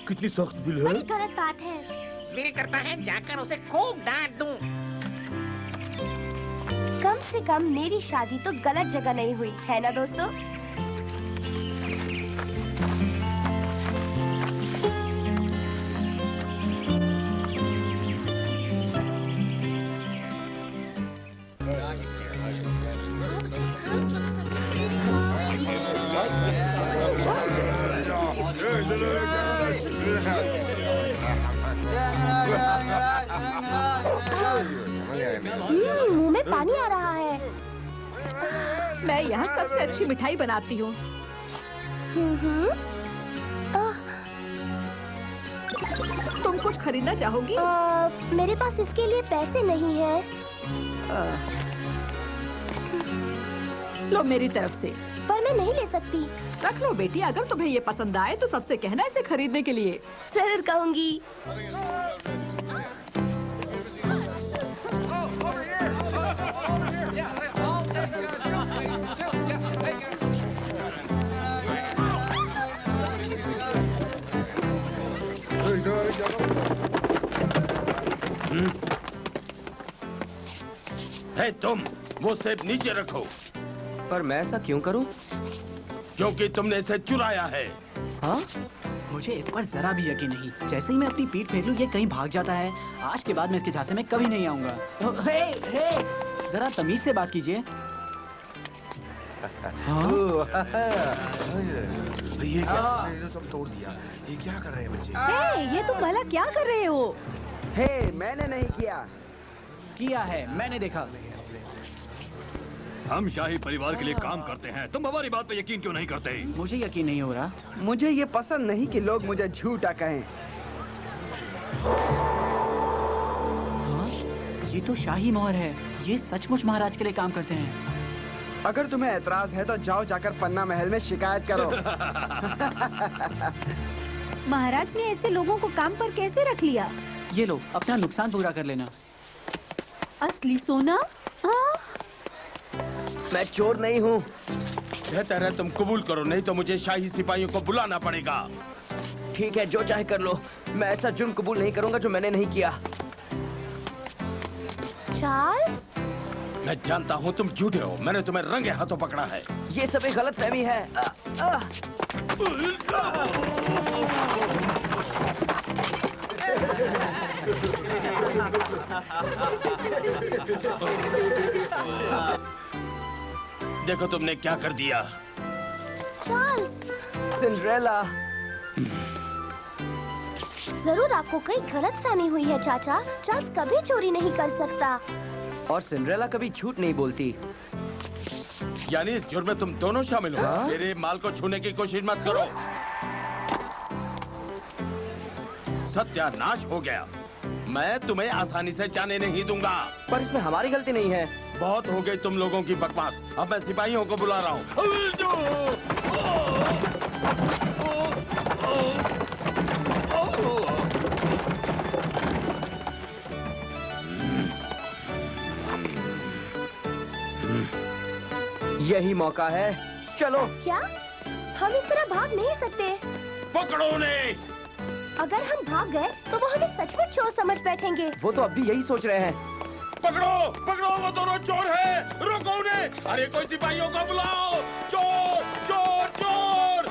कितनी सख्त दिल है। बड़ी गलत बात है। दिल करता है जाकर उसे खूब डांट दूं। कम से कम मेरी शादी तो गलत जगह नहीं हुई है ना दोस्तों? मुंह में पानी आ रहा है। मैं यहाँ सबसे अच्छी मिठाई बनाती हूँ। तुम कुछ खरीदना चाहोगी? मेरे पास इसके लिए पैसे नहीं है। लो मेरी तरफ से। पर मैं नहीं ले सकती। रख लो बेटी, अगर तुम्हें ये पसंद आए तो सबसे कहना इसे खरीदने के लिए। जरूर कहूंगी। है तुम, वो सेब नीचे रखो। पर मैं ऐसा क्यों करूं? क्योंकि तुमने इसे चुराया है। हाँ? मुझे इस पर जरा भी यकीन नहीं। जैसे ही मैं अपनी पीठ फेर लूं, ये कहीं भाग जाता है। आज के बाद मैं इसके झांसे में कभी नहीं आऊंगा। जरा तमीज से बात कीजिए। ये क्या? ये तो सब तोड़ दिया। ये क्या कर रहे हैं बच्चे? ये तुम भला क्या कर रहे हो? मैंने नहीं किया। किया है, मैंने देखा। हम शाही परिवार के लिए काम करते हैं, तुम हमारी बात पे यकीन क्यों नहीं करते? मुझे यकीन नहीं हो रहा। मुझे ये पसंद नहीं कि लोग मुझे झूठा कहें। हाँ? ये तो शाही मोहर है। ये सचमुच महाराज के लिए काम करते हैं। अगर तुम्हें एतराज है तो जाओ जाकर पन्ना महल में शिकायत करो। महाराज ने ऐसे लोगों को काम पर कैसे रख लिया? ये लो, अपना नुकसान पूरा कर लेना। असली सोना? हाँ? मैं चोर नहीं हूँ। बेहतर है तुम कबूल करो, नहीं तो मुझे शाही सिपाहियों को बुलाना पड़ेगा। ठीक है, जो चाहे कर लो। मैं ऐसा जुर्म कबूल नहीं करूंगा जो मैंने नहीं किया। चार्ल्स? मैं जानता हूँ तुम झूठे हो। मैंने तुम्हें रंगे हाथों पकड़ा है। ये सब एक गलतफहमी है। देखो तुमने क्या कर दिया। चार्ल्स! सिंड्रेला! जरूर आपको कई गलतफहमी हुई है चाचा। चार्ल्स कभी चोरी नहीं कर सकता। और सिंड्रेला कभी झूठ नहीं बोलती। यानी इस जुर्म में तुम दोनों शामिल हो। मेरे माल को छूने की कोशिश मत करो। सत्यानाश हो गया। मैं तुम्हें आसानी से जाने नहीं दूंगा। पर इसमें हमारी गलती नहीं है। बहुत हो गई तुम लोगों की बकवास। अब मैं सिपाहियों को बुला रहा हूँ। यही मौका है, चलो। क्या? हम इस तरह भाग नहीं सकते। पकड़ो उन्हें। अगर हम भाग गए तो वो हमें सचमुच चोर समझ बैठेंगे। वो तो अब भी यही सोच रहे हैं। पकड़ो, पकड़ो, वो दोनों चोर हैं। रोको उन्हें। अरे कोई सिपाहियों को बुलाओ। चोर, चोर, चोर।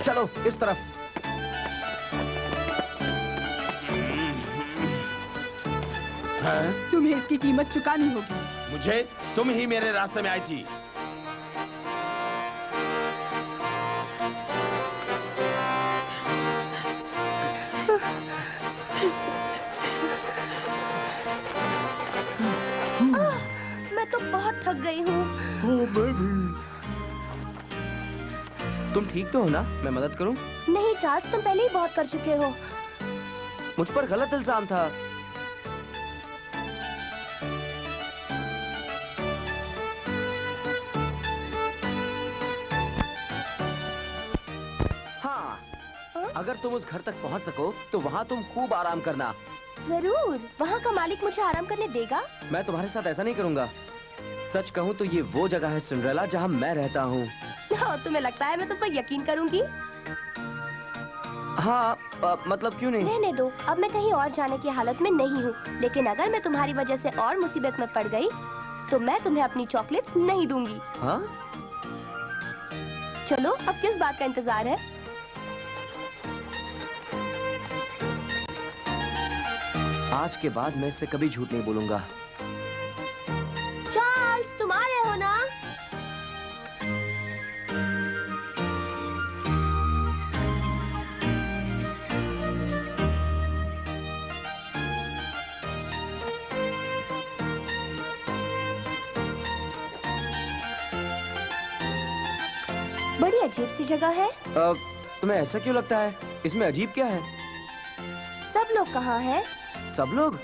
चलो इस तरफ। तुम्हें इसकी कीमत चुकानी होगी। मुझे? तुम ही मेरे रास्ते में आई थी। मैं तो बहुत थक गई हूँ। मैं भी। तुम ठीक तो हो ना? मैं मदद करूं? नहीं चार्ल्स, तुम पहले ही बहुत कर चुके हो। मुझ पर गलत इल्जाम था। अगर तुम उस घर तक पहुंच सको तो वहाँ तुम खूब आराम करना। जरूर। वहाँ का मालिक मुझे आराम करने देगा? मैं तुम्हारे साथ ऐसा नहीं करूँगा। सच कहूँ तो ये वो जगह है सिंड्रेला जहाँ मैं रहता हूँ। तुम्हें लगता है मैं तुम पर यकीन करूँगी? हाँ, मतलब क्यों नहीं? रहने दो, अब मैं कहीं और जाने की हालत में नहीं हूँ। लेकिन अगर मैं तुम्हारी वजह से और मुसीबत में पड़ गई तो मैं तुम्हें अपनी चॉकलेट्स नहीं दूंगी। हाँ? चलो, अब किस बात का इंतजार है? आज के बाद मैं इससे कभी झूठ नहीं बोलूंगा। चार्ल्स, तुम आ रहे हो ना? बड़ी अजीब सी जगह है। तुम्हें ऐसा क्यों लगता है? इसमें अजीब क्या है? सब लोग कहाँ हैं? सब लोग?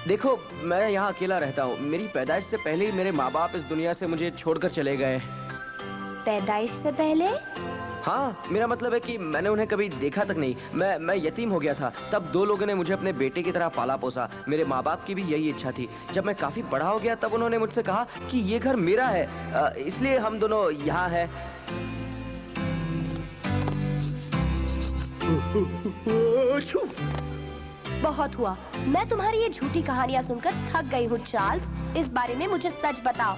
देखो, मैं यहाँ अकेला रहता हूँ। मेरी पैदाइश से पहले ही मेरे माँ बाप इस दुनिया से मुझे छोड़कर चले गए। पैदाइश से पहले? हाँ, मेरा मतलब है कि मैंने उन्हें कभी देखा तक नहीं। मैं यतीम हो गया था। तब 2 लोगों ने मुझे अपने बेटे की तरह पाला पोसा। मेरे माँ बाप की भी यही इच्छा थी। जब मैं काफी बड़ा हो गया तब उन्होंने मुझसे कहा कि ये घर मेरा है, इसलिए हम दोनों यहाँ हैं। बहुत हुआ। मैं तुम्हारी ये झूठी कहानियाँ सुनकर थक गई हूँ चार्ल्स। इस बारे में मुझे सच बताओ।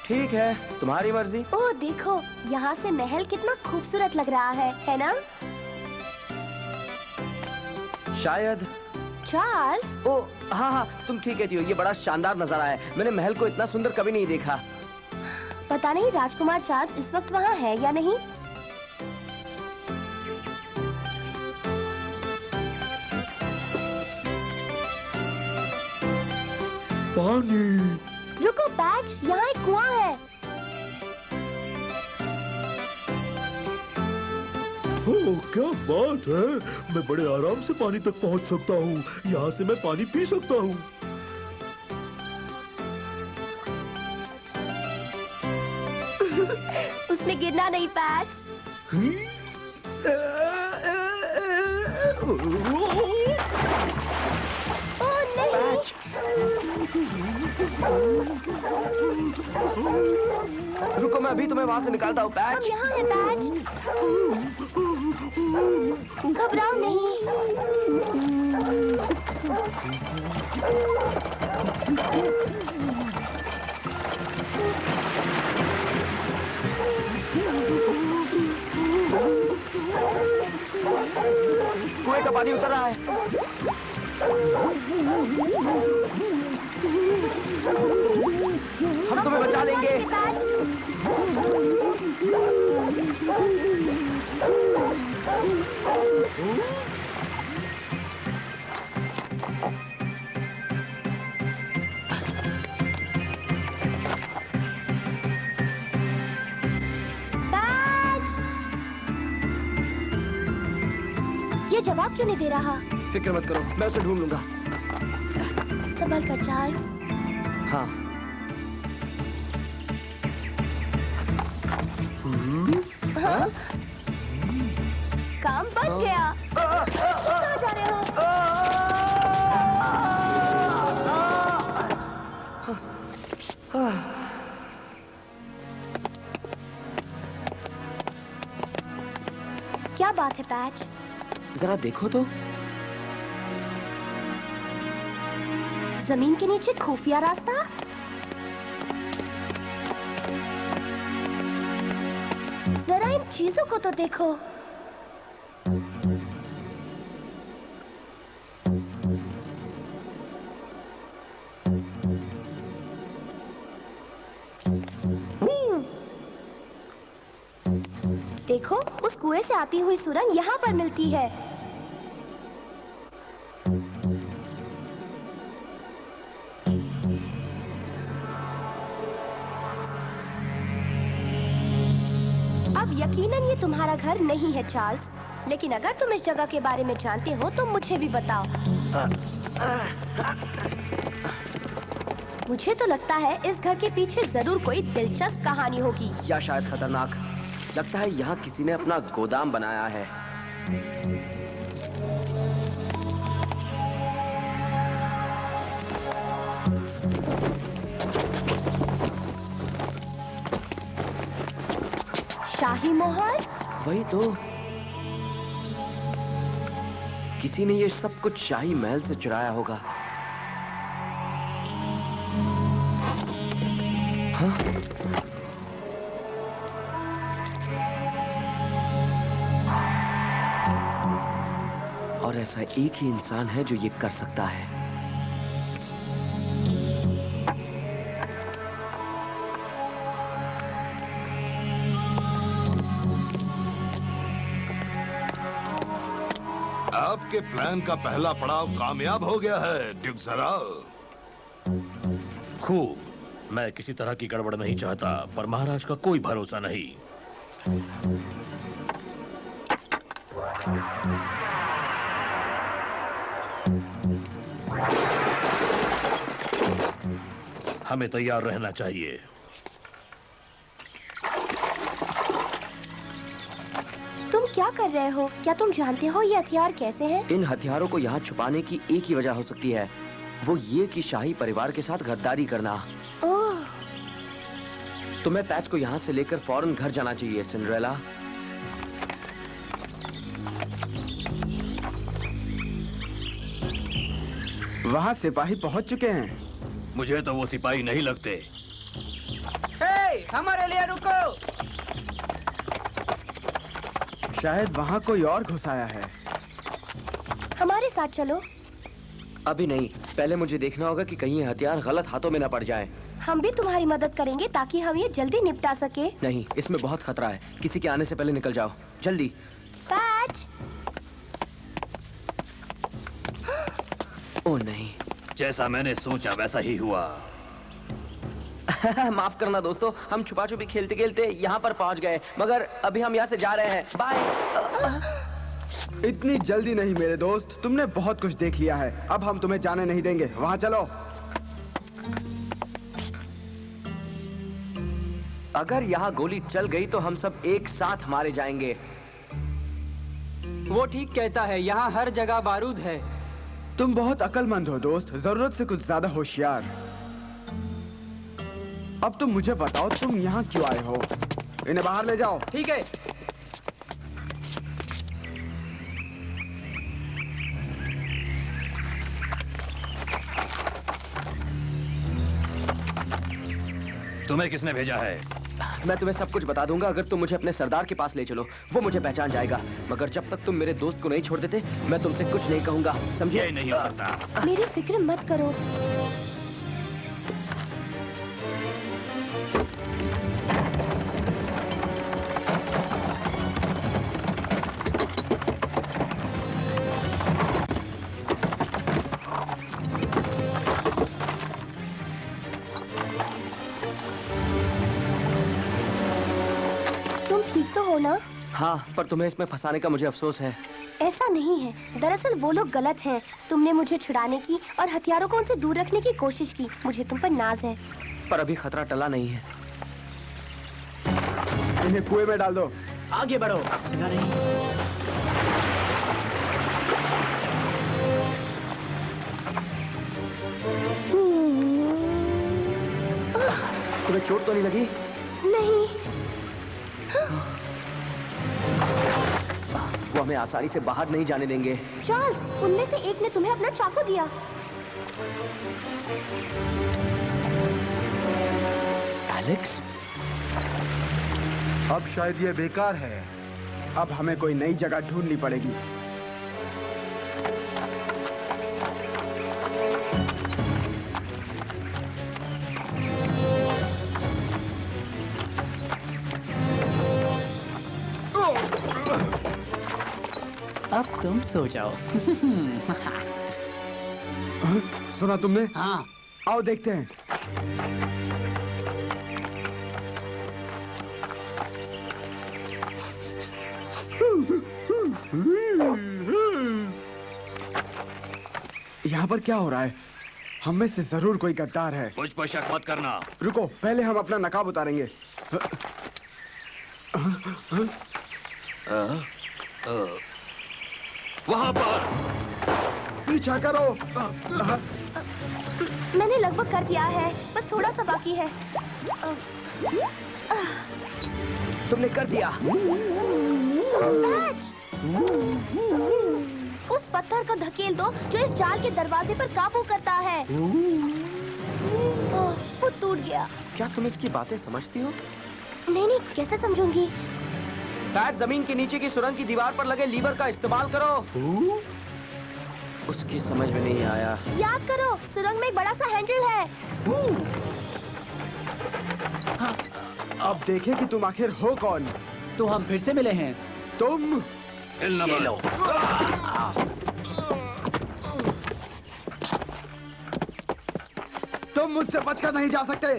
ठीक है, तुम्हारी मर्जी। ओह देखो, यहाँ से महल कितना खूबसूरत लग रहा है ना? शायद। चार्ल्स? ओह हाँ हाँ, तुम ठीक कहती हो। ये बड़ा शानदार नजारा है। मैंने महल को इतना सुंदर कभी नहीं देखा। पता नहीं राजकुमार चार्ल्स इस वक्त वहाँ है या नहीं। पानी। रुको पैच, यहाँ एक कुआं है। ओह क्या बात है, मैं बड़े आराम से पानी तक पहुँच सकता हूँ। यहाँ से मैं पानी पी सकता हूँ। उसमें गिरना नहीं पैच। ओह नहीं। रुको, मैं अभी तुम्हें वहाँ से निकालता हूँ। पैच। हम यहाँ हैं पैच। घबराओ नहीं। कुएं का पानी उतर रहा है। हम तुम्हें बचा लेंगे। ये जवाब क्यों नहीं दे रहा? फिक्र मत करो, मैं उसे ढूंढ लूंगा। संभल कर चार्ल्स। हाँ। हाँ? काम बन गया। कहाँ जा रहे हो? क्या बात है पैच? जरा देखो तो। जमीन के नीचे खुफिया रास्ता? जरा इन चीजों को तो देखो। देखो, उस कुएं से आती हुई सुरंग यहाँ पर मिलती है। अब यकीनन ये तुम्हारा घर नहीं है चार्ल्स, लेकिन अगर तुम इस जगह के बारे में जानते हो तो मुझे भी बताओ। मुझे तो लगता है इस घर के पीछे जरूर कोई दिलचस्प कहानी होगी। या शायद खतरनाक। लगता है यहाँ किसी ने अपना गोदाम बनाया है। शाही मोहर? वही तो। किसी ने ये सब कुछ शाही महल से चुराया होगा। हाँ? और ऐसा एक ही इंसान है जो ये कर सकता है। आपके प्लान का पहला पड़ाव कामयाब हो गया है ड्यूक ज़राल। खूब। मैं किसी तरह की गड़बड़ नहीं चाहता, पर महाराज का कोई भरोसा नहीं। हमें तैयार रहना चाहिए। तुम क्या कर रहे हो? क्या तुम जानते हो ये हथियार कैसे हैं? इन हथियारों को यहाँ छुपाने की एक ही वजह हो सकती है, वो ये कि शाही परिवार के साथ गद्दारी करना। ओह। तुम्हें पैच को यहाँ से लेकर फौरन घर जाना चाहिए, सिंड्रेला। वहाँ सिपाही पहुँच चुके हैं। मुझे तो वो सिपाही नहीं लगते। हमारे लिए रुको। शायद वहाँ कोई और घुस आया है। हमारे साथ चलो। अभी नहीं, पहले मुझे देखना होगा कि कहीं ये हथियार गलत हाथों में न पड़ जाए। हम भी तुम्हारी मदद करेंगे ताकि हम ये जल्दी निपटा सके। नहीं, इसमें बहुत खतरा है। किसी के आने से पहले निकल जाओ, जल्दी। पैच। ओह नहीं, जैसा मैंने सोचा वैसा ही हुआ। माफ करना दोस्तों, हम छुपा छुपी खेलते खेलते यहाँ पर पहुँच गए, मगर अभी हम यहाँ से जा रहे हैं। बाय। इतनी जल्दी नहीं मेरे दोस्त, तुमने बहुत कुछ देख लिया है। अब हम तुम्हें जाने नहीं देंगे। वहाँ चलो। अगर यहाँ गोली चल गई तो हम सब एक साथ मारे जाएंगे। वो ठीक कहता है, यहाँ हर जगह बारूद है। तुम बहुत अक्लमंद हो दोस्त, जरूरत से कुछ ज्यादा होशियार। अब तुम मुझे बताओ, तुम यहाँ क्यों आए हो? इन्हें बाहर ले जाओ। ठीक है। तुम्हें किसने भेजा है? मैं तुम्हें सब कुछ बता दूंगा अगर तुम मुझे अपने सरदार के पास ले चलो। वो मुझे पहचान जाएगा, मगर जब तक तुम मेरे दोस्त को नहीं छोड़ देते मैं तुमसे कुछ नहीं कहूंगा, समझे? नहीं हो सकता। मेरी फिक्र मत करो। हाँ, पर तुम्हें इसमें फंसाने का मुझे अफसोस है। ऐसा नहीं है, दरअसल वो लोग गलत हैं। तुमने मुझे छुड़ाने की और हथियारों को उनसे दूर रखने की कोशिश की। मुझे तुम पर नाज है। पर अभी खतरा टला नहीं है। इन्हें कुएं में डाल दो। आगे बढ़ो। सुना नहीं। तुम्हें चोट तो नहीं लगी? नहीं। वो हमें आसानी से बाहर नहीं जाने देंगे। चार्ल्स, उनमें से एक ने तुम्हें अपना चाकू दिया। एलेक्स? अब शायद ये बेकार है। अब हमें कोई नई जगह ढूंढनी पड़ेगी। अब तुम सो जाओ। सुना तुमने? हाँ। आओ देखते हैं। यहाँ पर क्या हो रहा है? हम में से जरूर कोई गद्दार है। मुझ पर शक मत करना। रुको, पहले हम अपना नकाब उतारेंगे। वहाँ पर पीछा करो। मैंने लगभग कर दिया है, बस थोड़ा सा बाकी है। तुमने कर दिया। उस पत्थर को धकेल दो जो इस जाल के दरवाजे पर काबू करता है। वो टूट गया। क्या तुम इसकी बातें समझती हो? नहीं, कैसे समझूंगी? पैट, जमीन के नीचे की सुरंग की दीवार पर लगे लीवर का इस्तेमाल करो। उसकी समझ में नहीं आया। याद करो, सुरंग में एक बड़ा सा हैंडल है। अब देखें कि तुम आखिर हो कौन। तो हम फिर से मिले हैं। तुम ये लो। तुम मुझसे बचकर नहीं जा सकते।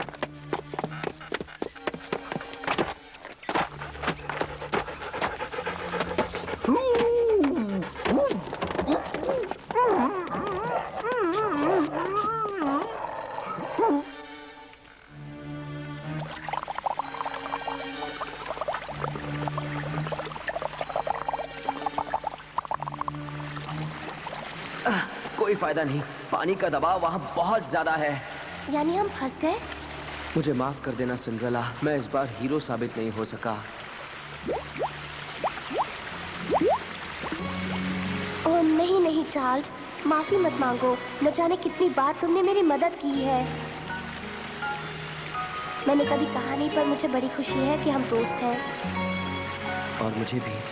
कोई फायदा नहीं, पानी का दबाव वहाँ बहुत ज्यादा है। यानी हम फंस गए? मुझे माफ कर देना सिंड्रेला, मैं इस बार हीरो साबित नहीं हो सका। ओह नहीं नहीं चार्ल्स, माफी मत मांगो। न जाने कितनी बार तुमने मेरी मदद की है। मैंने कभी कहा नहीं, पर मुझे बड़ी खुशी है कि हम दोस्त हैं। और मुझे भी।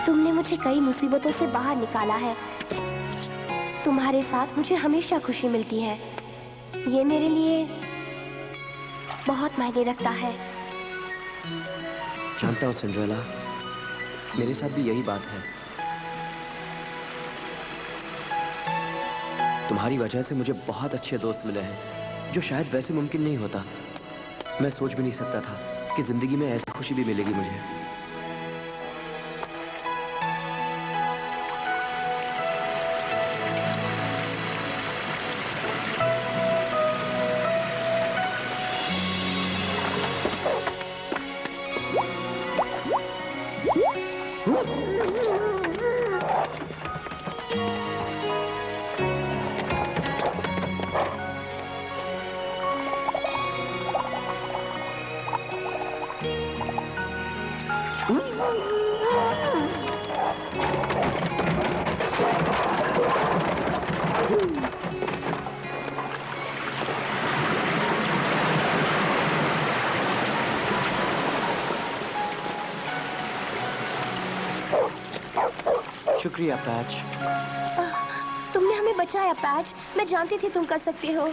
तुमने मुझे कई मुसीबतों से बाहर निकाला है। तुम्हारे साथ मुझे हमेशा खुशी मिलती है। ये मेरे लिए बहुत मायने रखता है। जानता हूँ सिंड्रेला, मेरे साथ भी यही बात है। तुम्हारी वजह से मुझे बहुत अच्छे दोस्त मिले हैं, जो शायद वैसे मुमकिन नहीं होता। मैं सोच भी नहीं सकता था कि जिंदगी में ऐसी खुशी भी मिलेगी मुझे। शुक्रिया पैच। तुमने हमें बचाया पैच। मैं जानती थी तुम कर सकते हो।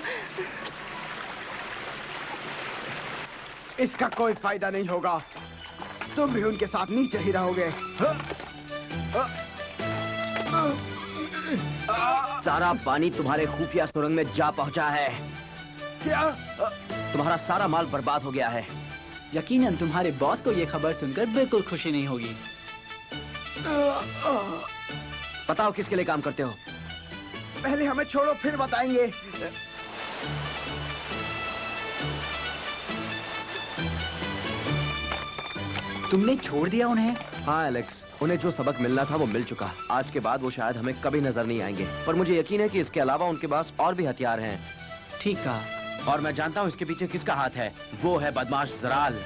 इसका कोई फायदा नहीं होगा। तुम भी उनके साथ नीचे ही रहोगे। सारा पानी तुम्हारे खुफिया सुरंग में जा पहुंचा है। क्या? तुम्हारा सारा माल बर्बाद हो गया है। यकीनन तुम्हारे बॉस को ये खबर सुनकर बिल्कुल खुशी नहीं होगी। बताओ किसके लिए काम करते हो? पहले हमें छोड़ो, फिर बताएंगे। तुमने छोड़ दिया उन्हें? हाँ एलेक्स, उन्हें जो सबक मिलना था वो मिल चुका। आज के बाद वो शायद हमें कभी नजर नहीं आएंगे, पर मुझे यकीन है कि इसके अलावा उनके पास और भी हथियार हैं। ठीक कहा। और मैं जानता हूँ इसके पीछे किसका हाथ है। वो है बदमाश जराल।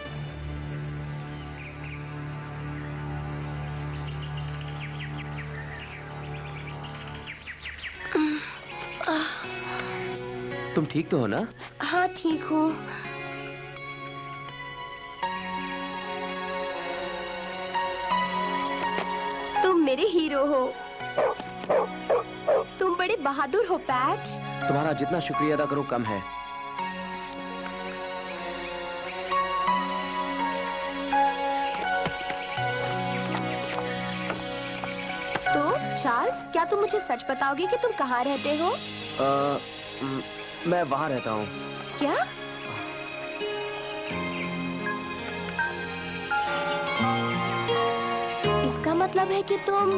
तुम ठीक तो हो ना? हाँ ठीक हूँ। तुम मेरे हीरो हो। तुम बड़े बहादुर हो पैच। तुम्हारा जितना शुक्रिया अदा करो कम है। तो चार्ल्स, क्या तुम मुझे सच बताओगे कि तुम कहाँ रहते हो? मैं वहाँ रहता हूँ। क्या? इसका मतलब है कि तुम...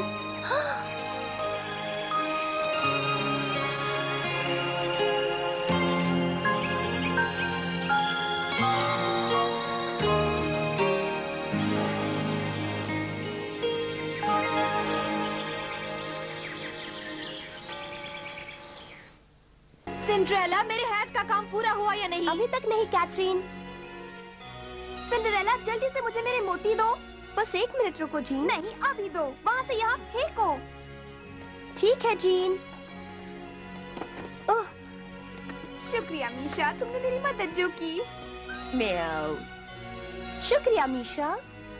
सिंड्रेला, मेरे हैट का काम पूरा हुआ या नहीं? अभी तक नहीं कैथरीन। सिंड्रेला, जल्दी से मुझे मेरे मोती दो। बस 1 मिनट रुको जीन। नहीं, अभी दो। वहाँ से यहाँ फेंको। ठीक है जीन। ओह, शुक्रिया मीशा, तुमने मेरी मदद जो की। म्याऊ। शुक्रिया मीशा।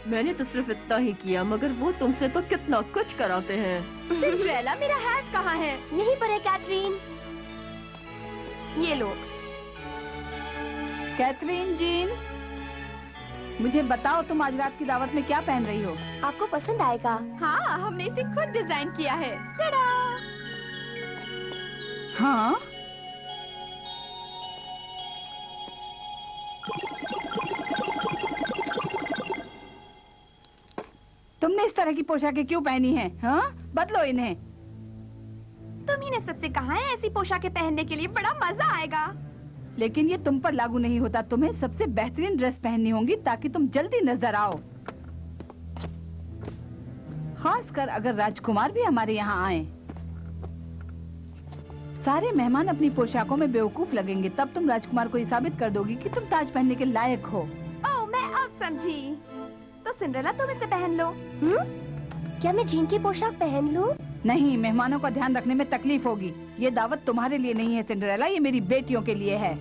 मैंने तो सिर्फ इतना ही किया, मगर वो तुमसे तो कितना कुछ कराते हैं। सिंड्रेला, मेरा हैट कहाँ है? यहीं पर है कैथरीन। ये लो। कैथरीन, जीन, मुझे बताओ तुम आज रात की दावत में क्या पहन रही हो? आपको पसंद आएगा। हाँ, हमने इसे खुद डिजाइन किया है। टडा! हाँ? तुमने इस तरह की पोशाकें क्यों पहनी हैं? हाँ? बदलो इन्हें। तुम ही ने सबसे कहा है ऐसी पोशाकें पहनने के लिए, बड़ा मजा आएगा। लेकिन ये तुम पर लागू नहीं होता। तुम्हें सबसे बेहतरीन ड्रेस पहननी होगी ताकि तुम जल्दी नजर आओ। खासकर अगर राजकुमार भी हमारे यहाँ आए। सारे मेहमान अपनी पोशाकों में बेवकूफ लगेंगे, तब तुम राजकुमार को ये साबित कर दोगी कि तुम ताज पहनने के लायक हो। ओह, मैं अब समझी। तो सिंड्रेला तुम इसे पहन लो। क्या मैं जीन की पोशाक पहन लूं? नहीं, मेहमानों का ध्यान रखने में तकलीफ होगी। ये दावत तुम्हारे लिए नहीं है सिंड्रेला, ये मेरी बेटियों के लिए है।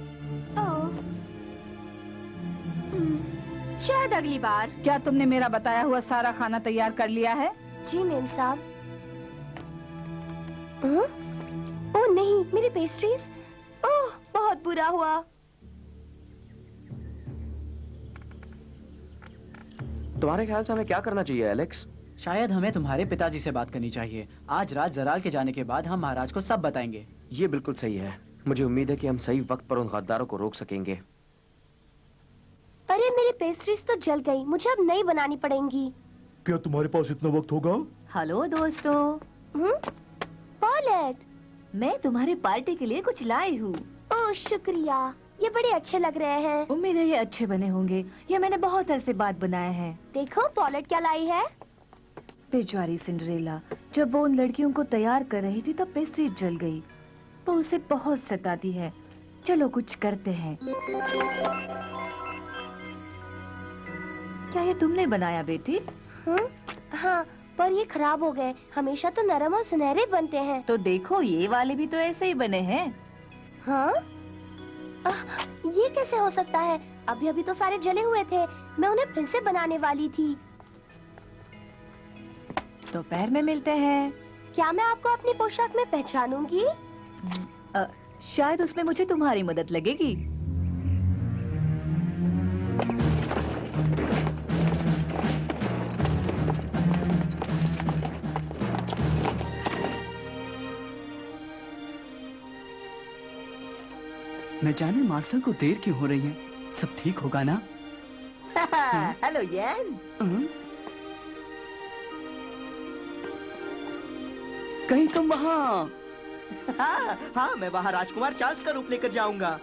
शायद अगली बार। क्या तुमने मेरा बताया हुआ सारा खाना तैयार कर लिया है? जी मेम साहब। ओह नहीं, मेरी पेस्ट्रीज। ओह, बहुत बुरा हुआ। तुम्हारे ख्याल से हमें क्या करना चाहिए एलेक्स? शायद हमें तुम्हारे पिताजी से बात करनी चाहिए। आज रात जराल के जाने के बाद हम महाराज को सब बताएंगे। ये बिल्कुल सही है। मुझे उम्मीद है कि हम सही वक्त पर उन गद्दारों को रोक सकेंगे। अरे मेरी पेस्ट्रीज तो जल गई, मुझे अब नई बनानी पड़ेंगी। क्या तुम्हारे पास इतना वक्त होगा? हेलो दोस्तों। पॉलेट, मैं तुम्हारे पार्टी के लिए कुछ लाई हूँ। ओह शुक्रिया, ये बड़े अच्छे लग रहे हैं। उम्मीद है ये अच्छे बने होंगे। ये मैंने बहुत अरसे बाद बनाए हैं। देखो पॉलेट क्या लाई है। बेचारी सिंड्रेला, जब वो उन लड़कियों को तैयार कर रही थी तब पेस्ट्री जल गई। वो उसे बहुत सताती है। चलो कुछ करते हैं। क्या ये तुमने बनाया बेटी? हाँ, पर ये खराब हो गए। हमेशा तो नरम और सुनहरे बनते हैं। तो देखो, ये वाले भी तो ऐसे ही बने हैं। हाँ? ये कैसे हो सकता है? अभी अभी तो सारे जले हुए थे। मैं उन्हें फिर से बनाने वाली थी। दोपहर में मिलते हैं। क्या मैं आपको अपनी पोशाक में पहचानूंगी? शायद उसमें मुझे तुम्हारी मदद लगेगी। न जाने मार्शल को देर क्यों हो रही है। सब ठीक होगा ना? हेलो यैन। कहीं तुम वहाँ? हाँ, मैं वहाँ राजकुमार चार्ल्स का रूप लेकर जाऊंगा।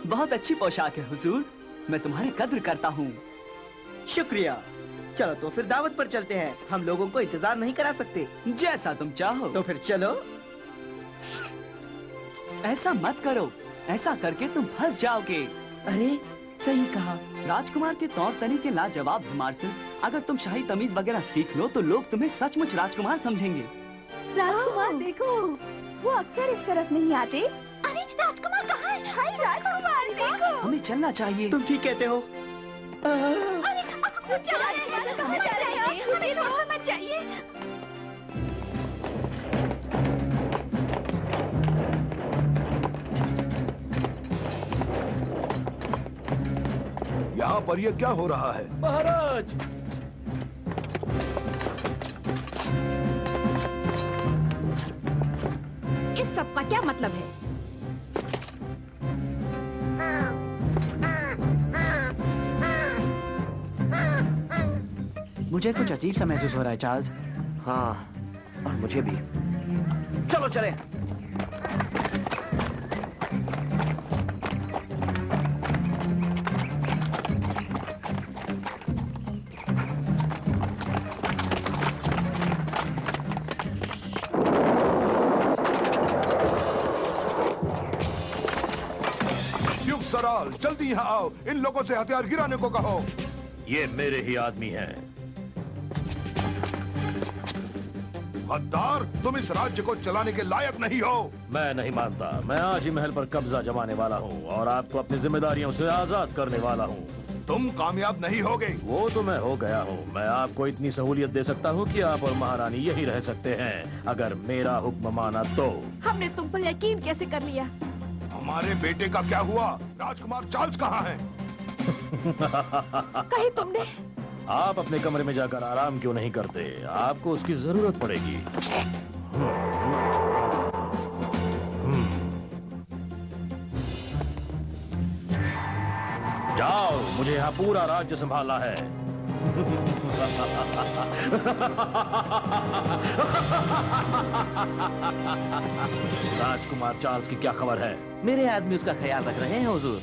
बहुत अच्छी पोशाक है हुजूर, मैं तुम्हारी कद्र करता हूँ। शुक्रिया। चलो तो फिर दावत पर चलते हैं। हम लोगों को इंतजार नहीं करा सकते। जैसा तुम चाहो। तो फिर चलो। ऐसा मत करो, ऐसा करके तुम फंस जाओगे। अरे सही कहा। राजकुमार के तौर तरीके लाजवाब है मार्शल। अगर तुम शाही तमीज वगैरह सीख लो तो लोग तुम्हें सचमुच राजकुमार समझेंगे। राजकुमार देखो, वो अक्सर इस तरफ नहीं आते। अरे राजकुमार कहाँ है? हाय राजकुमार देखो। हमें चलना चाहिए। तुम ठीक कहते हो। अरे कहाँ जा रहे हैं? हमें छोड़कर मत जाइए। यहाँ पर ये क्या हो रहा है? महाराज, इस सब का क्या मतलब है? मुझे कुछ अजीब सा महसूस हो रहा है चार्ल्स। हाँ, और मुझे भी। चलो चले। सराल, जल्दी यहाँ आओ। इन लोगों से हथियार गिराने को कहो। ये मेरे ही आदमी हैं। गद्दार, तुम इस राज्य को चलाने के लायक नहीं हो। मैं नहीं मानता। मैं आज ही महल पर कब्जा जमाने वाला हूँ और आपको अपनी जिम्मेदारियों से आजाद करने वाला हूँ। तुम कामयाब नहीं होगे। वो तो मैं हो गया हूँ। मैं आपको इतनी सहूलियत दे सकता हूँ कि आप और महारानी यही रह सकते हैं, अगर मेरा हुक्म माना तो। हमने तुम पर यकीन कैसे कर लिया? हमारे बेटे का क्या हुआ? राजकुमार चार्ल्स कहाँ है? कहीं तुमने? आप अपने कमरे में जाकर आराम क्यों नहीं करते? आपको उसकी जरूरत पड़ेगी। जाओ, मुझे यहाँ पूरा राज्य संभालना है। राजकुमार चार्ल्स की क्या खबर है? मेरे आदमी उसका ख्याल रख रहे हैं हुजूर।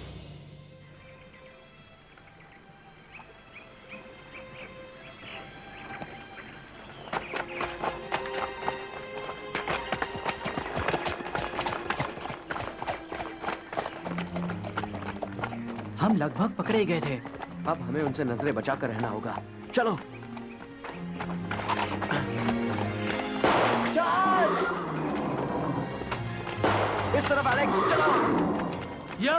हम लगभग पकड़े गए थे। अब हमें उनसे नजरें बचा कर रहना होगा। चलो। चार्ज! इस तरफ एलेक्स, चलो। या!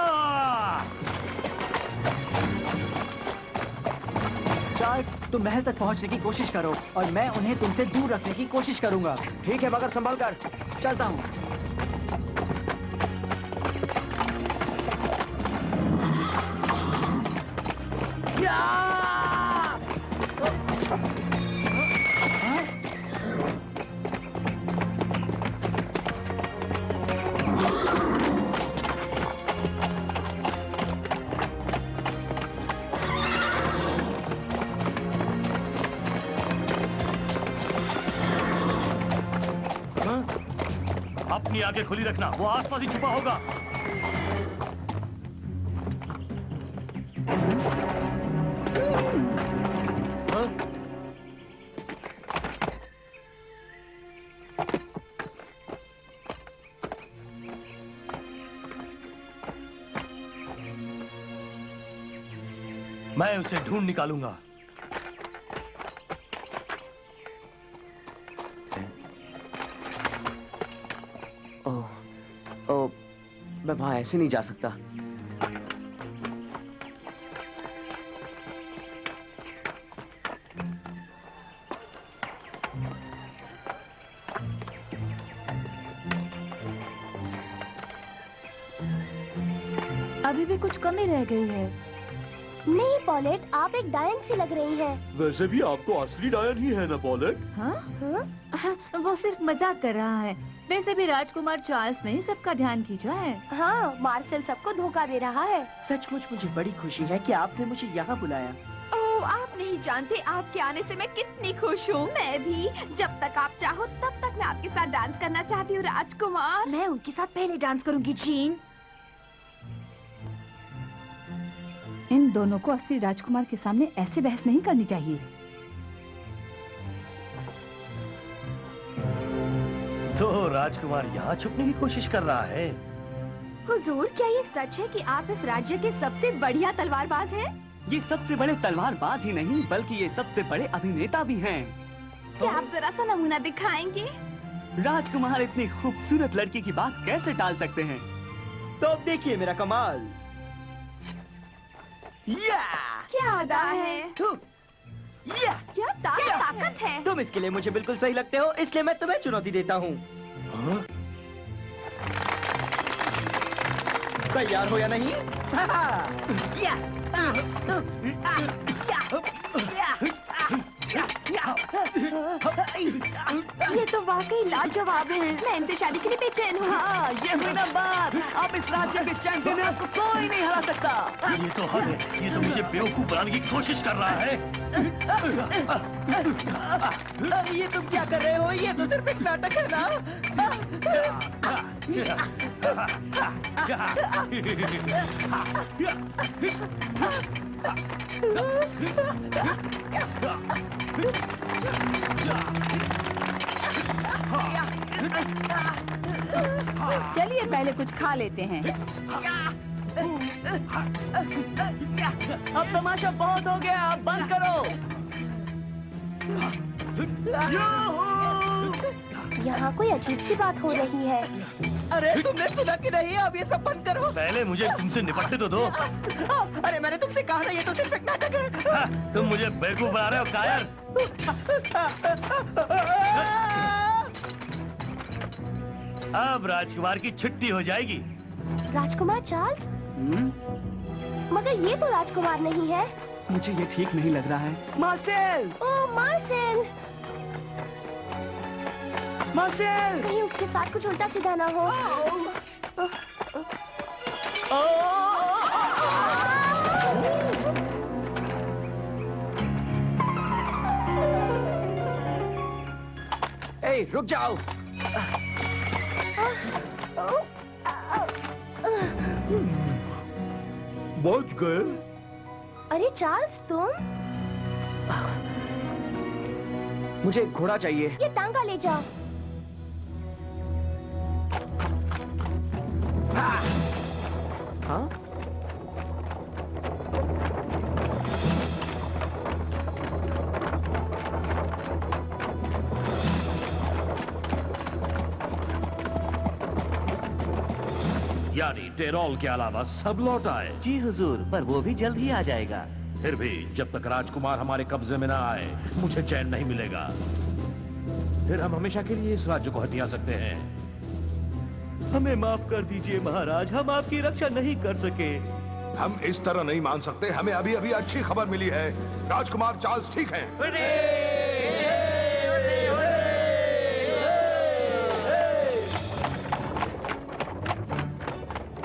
चार्ल्स, तुम महल तक पहुंचने की कोशिश करो और मैं उन्हें तुमसे दूर रखने की कोशिश करूंगा। ठीक है, मगर संभल कर। चलता हूँ। अपनी आंखें खुली रखना, वो आसपास ही छुपा होगा। मैं उसे ढूंढ निकालूंगा। मैं वहां ऐसे नहीं जा सकता। अभी भी कुछ कमी रह गई है। नहीं पॉलेट, आप एक डायन सी लग रही हैं। वैसे भी आपको असली डायन ही है ना पॉलेट? हाँ? वो सिर्फ मजाक कर रहा है। वैसे भी राजकुमार चार्ल्स ने सबका ध्यान खींचा है। हाँ, मार्शल सबको धोखा दे रहा है। सचमुच मुझे बड़ी खुशी है कि आपने मुझे यहाँ बुलाया। ओह, आप नहीं जानते आपके आने से मैं कितनी खुश हूँ। मैं भी। जब तक आप चाहो तब तक मैं आपके साथ डांस करना चाहती हूँ राजकुमार। मैं उनके साथ पहले डांस करूंगी जीन। इन दोनों को असली राजकुमार के सामने ऐसे बहस नहीं करनी चाहिए। तो राजकुमार यहाँ छुपने की कोशिश कर रहा है। हुजूर, क्या ये सच है कि आप इस राज्य के सबसे बढ़िया तलवारबाज हैं? ये सबसे बड़े तलवारबाज ही नहीं बल्कि ये सबसे बड़े अभिनेता भी हैं। क्या आप जरा सा नमूना दिखाएंगे? राजकुमार इतनी खूबसूरत लड़की की बात कैसे टाल सकते हैं? तो अब देखिए मेरा कमाल। क्या अदा है? क्या ताकत है? तुम इसके लिए मुझे बिल्कुल सही लगते हो, इसलिए मैं तुम्हें चुनौती देता हूँ। तैयार हो या नहीं? ये तो वाकई लाजवाब है। मैं इनसे शादी के लिए बेचैन हूँ। हाँ, ये हुई ना बात। अब इस राज्य के चैंपियन आपको कोई नहीं हरा सकता। ये तो हद है, ये तो मुझे बेवकूफ बनाने की कोशिश कर रहा है। ये तुम क्या कर रहे हो? ये तो सिर्फ एक नाटक है ना। चलिए पहले कुछ खा लेते हैं। अब तमाशा बहुत हो गया, अब बंद करो। यहाँ कोई अजीब सी बात हो रही है। अरे तुमने सुना कि नहीं? अब ये सब बंद करो। पहले मुझे तुमसे निपटने तो दो। अरे मैंने तुमसे कहा ना, ये तो सिर्फ एक नाटक है। तुम मुझे बेवकूफ बना रहे हो कायर। अब राजकुमार की छुट्टी हो जाएगी। राजकुमार चार्ल्स? मगर ये तो राजकुमार नहीं है। मुझे ये ठीक नहीं लग रहा है। मार्सेल! ओह मार्सेल! मार्सेल! कहीं उसके साथ कुछ उल्टा सीधा ना हो। ए, रुक जाओ। बच गए। अरे चार्ल्स, तुम? मुझे एक घोड़ा चाहिए। ये टांगा ले जाओ। हाँ? यानी टेरोल के अलावा सब लौट आए। जी हुजूर, पर वो भी जल्द ही आ जाएगा। फिर भी जब तक राजकुमार हमारे कब्जे में ना आए मुझे चैन नहीं मिलेगा। फिर हम हमेशा के लिए इस राज्य को हथिया सकते हैं। हमें माफ कर दीजिए महाराज, हम आपकी रक्षा नहीं कर सके। हम इस तरह नहीं मान सकते। हमें अभी अभी अच्छी खबर मिली है, राजकुमार चार्ल्स ठीक हैं।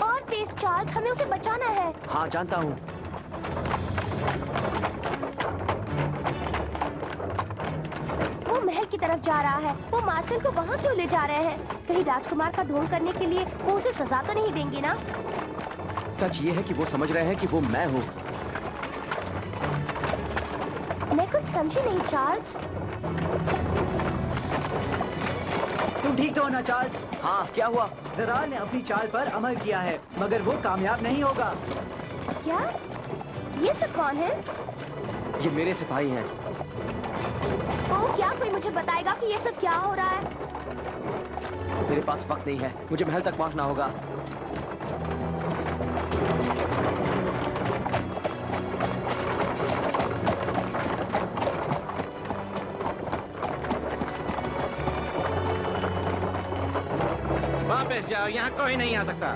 और तेज चार्ल्स, हमें उसे बचाना है। हाँ जानता हूँ। वो महल की तरफ जा रहा है। वो मार्सेल को वहाँ क्यों ले जा रहे हैं? कहीं राजकुमार का ढोंग करने के लिए वो उसे सजा तो नहीं देंगे ना? सच ये है कि वो समझ रहे हैं कि वो मैं हूँ। मैं कुछ समझी नहीं चार्ल्स। तुम ठीक तो हो ना चार्ल्स? हाँ, क्या हुआ? ज़राल ने अपनी चाल पर अमल किया है, मगर वो कामयाब नहीं होगा। क्या? ये सब कौन है? ये मेरे सिपाही हैं। ओ, क्या कोई मुझे बताएगा कि ये सब क्या हो रहा है? मेरे पास वक्त नहीं है, मुझे महल तक पहुंचना होगा। वापस जाओ, यहाँ कोई नहीं आ सकता।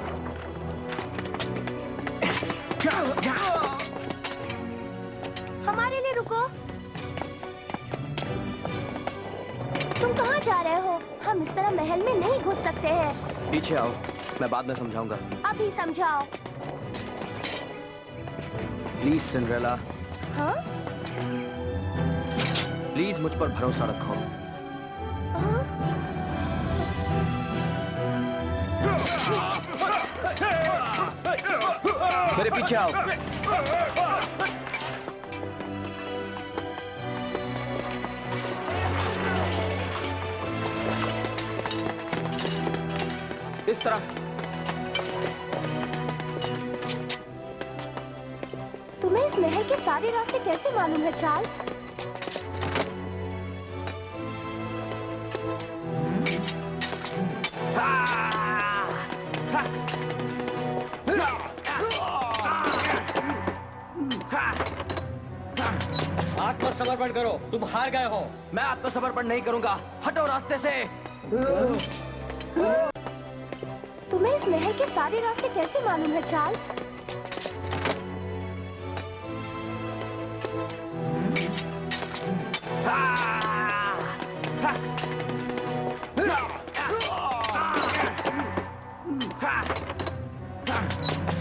हमारे लिए रुको। तुम कहाँ जा रहे हो? हम इस तरह महल में नहीं घुस सकते हैं। पीछे आओ, मैं बाद में समझाऊंगा। अभी समझाओ। प्लीज सिंड्रेला, हाँ? प्लीज मुझ पर भरोसा रखो। हाँ? मेरे पीछे आओ। इस तरह। तुम्हें इस महल के सारे रास्ते कैसे मालूम है चार्ल्स? आत्मसमर्पण करो, तुम हार गए हो। मैं आत्मसमर्पण नहीं करूंगा, हटो रास्ते से। तुम्हें इस महल के सारे रास्ते कैसे मालूम है चार्ल्स?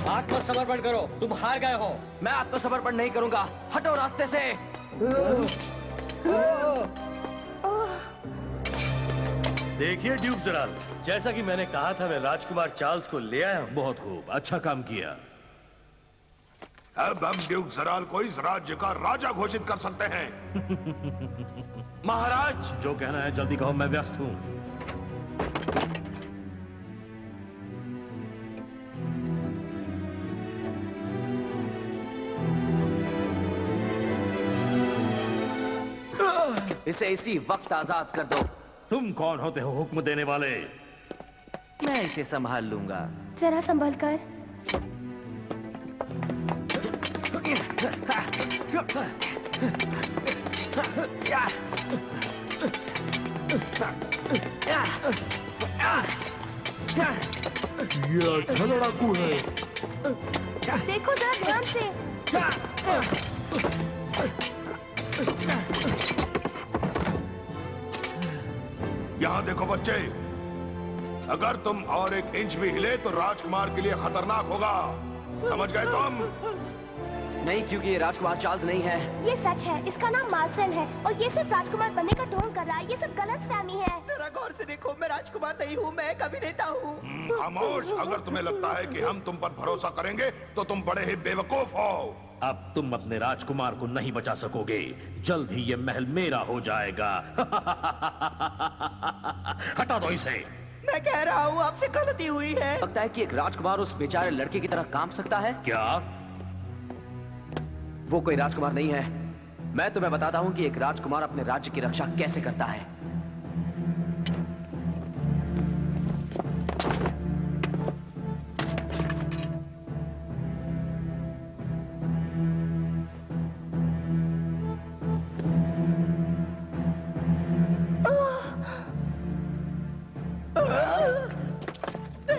आत्मसमर्पण करो, तुम हार गए हो। मैं आत्मसमर्पण नहीं करूंगा, हटो रास्ते से। देखिए ड्यूक ज़राल, जैसा कि मैंने कहा था मैं राजकुमार चार्ल्स को ले आया हूँ। बहुत खूब, अच्छा काम किया। अब हम ड्यूक ज़राल को इस राज्य का राजा घोषित कर सकते हैं। महाराज, जो कहना है जल्दी कहो, मैं व्यस्त हूँ। इसे इसी वक्त आजाद कर दो। तुम कौन होते हो हुक्म देने वाले? मैं इसे संभाल लूंगा। जरा संभल कर। ये अच्छा लड़ाकू है। देखो जरा ध्यान से। यहाँ देखो बच्चे, अगर तुम और एक इंच भी हिले तो राजकुमार के लिए खतरनाक होगा। समझ गए तुम? नहीं, क्योंकि ये राजकुमार चार्ल्स नहीं है। ये सच है, इसका नाम मार्सेल है और ये सिर्फ राजकुमार बनने का ढोंग कर रहा है। ये सब गलतफहमी है। जरा गौर से देखो, मैं राजकुमार नहीं हूँ, मैं कभी नेता हूँ। खामोश। अगर तुम्हें लगता है कि हम तुम पर भरोसा करेंगे तो तुम बड़े ही बेवकूफ हो। अब तुम अपने राजकुमार को नहीं बचा सकोगे। जल्द ही ये महल मेरा हो जाएगा। हटा दो इसे। मैं कह रहा हूँ आपसे गलती हुई है। लगता है कि एक राजकुमार उस बेचारे लड़के की तरह काम सकता है। क्या? वो कोई राजकुमार नहीं है। मैं तुम्हें बताता हूँ कि एक राजकुमार अपने राज्य की रक्षा कैसे करता है।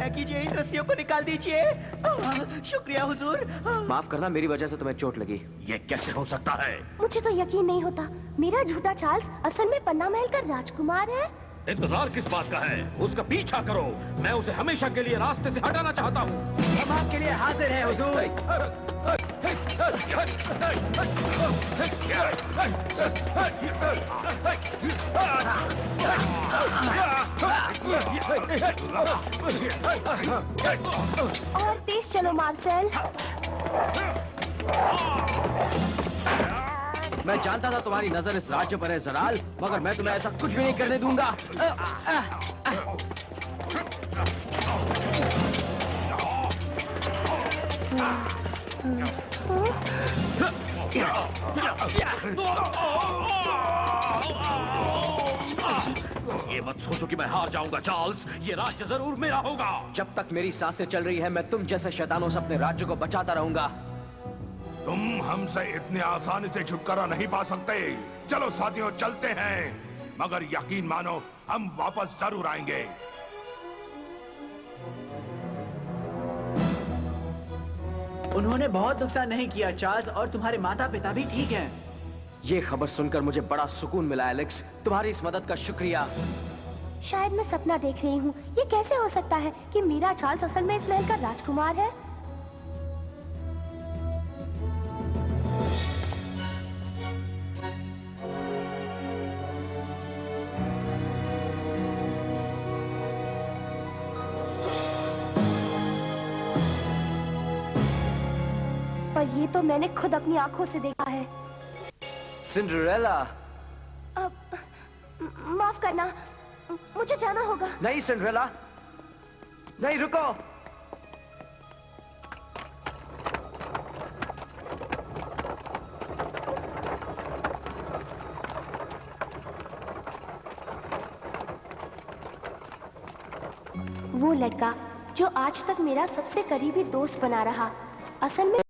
दया कीजिए, इन रस्सियों को निकाल दीजिए। शुक्रिया हुजूर। माफ करना, मेरी वजह से तुम्हें चोट लगी। ये कैसे हो सकता है? मुझे तो यकीन नहीं होता, मेरा झूठा चार्ल्स असल में पन्ना महल का राजकुमार है। इंतजार किस बात का है? उसका पीछा करो, मैं उसे हमेशा के लिए रास्ते से हटाना चाहता हूँ। हम आपके लिए हाजिर हैं हुजूर। और तेज चलो मार्सेल। मैं जानता था तुम्हारी नजर इस राज्य पर है जराल, मगर मैं तुम्हें ऐसा कुछ भी नहीं करने दूंगा। ये मत सोचो कि मैं हार जाऊंगा चार्ल्स, ये राज्य जरूर मेरा होगा। जब तक मेरी सांसें चल रही है, मैं तुम जैसे शैतानों से अपने राज्य को बचाता रहूंगा। तुम हमसे इतनी आसानी से छुटकारा नहीं पा सकते। चलो साथियों, चलते हैं, मगर यकीन मानो हम वापस जरूर आएंगे। उन्होंने बहुत नुकसान नहीं किया चार्ल्स, और तुम्हारे माता पिता भी ठीक हैं। ये खबर सुनकर मुझे बड़ा सुकून मिला एलेक्स, तुम्हारी इस मदद का शुक्रिया। शायद मैं सपना देख रही हूँ। ये कैसे हो सकता है कि मेरा चार्ल्स असल में इस महल का राजकुमार है? पर ये तो मैंने खुद अपनी आंखों से देखा है। सिंड्रेला। माफ करना, मुझे जाना होगा। नहीं सिंड्रेला, नहीं, रुको। वो लड़का जो आज तक मेरा सबसे करीबी दोस्त बना रहा, असल में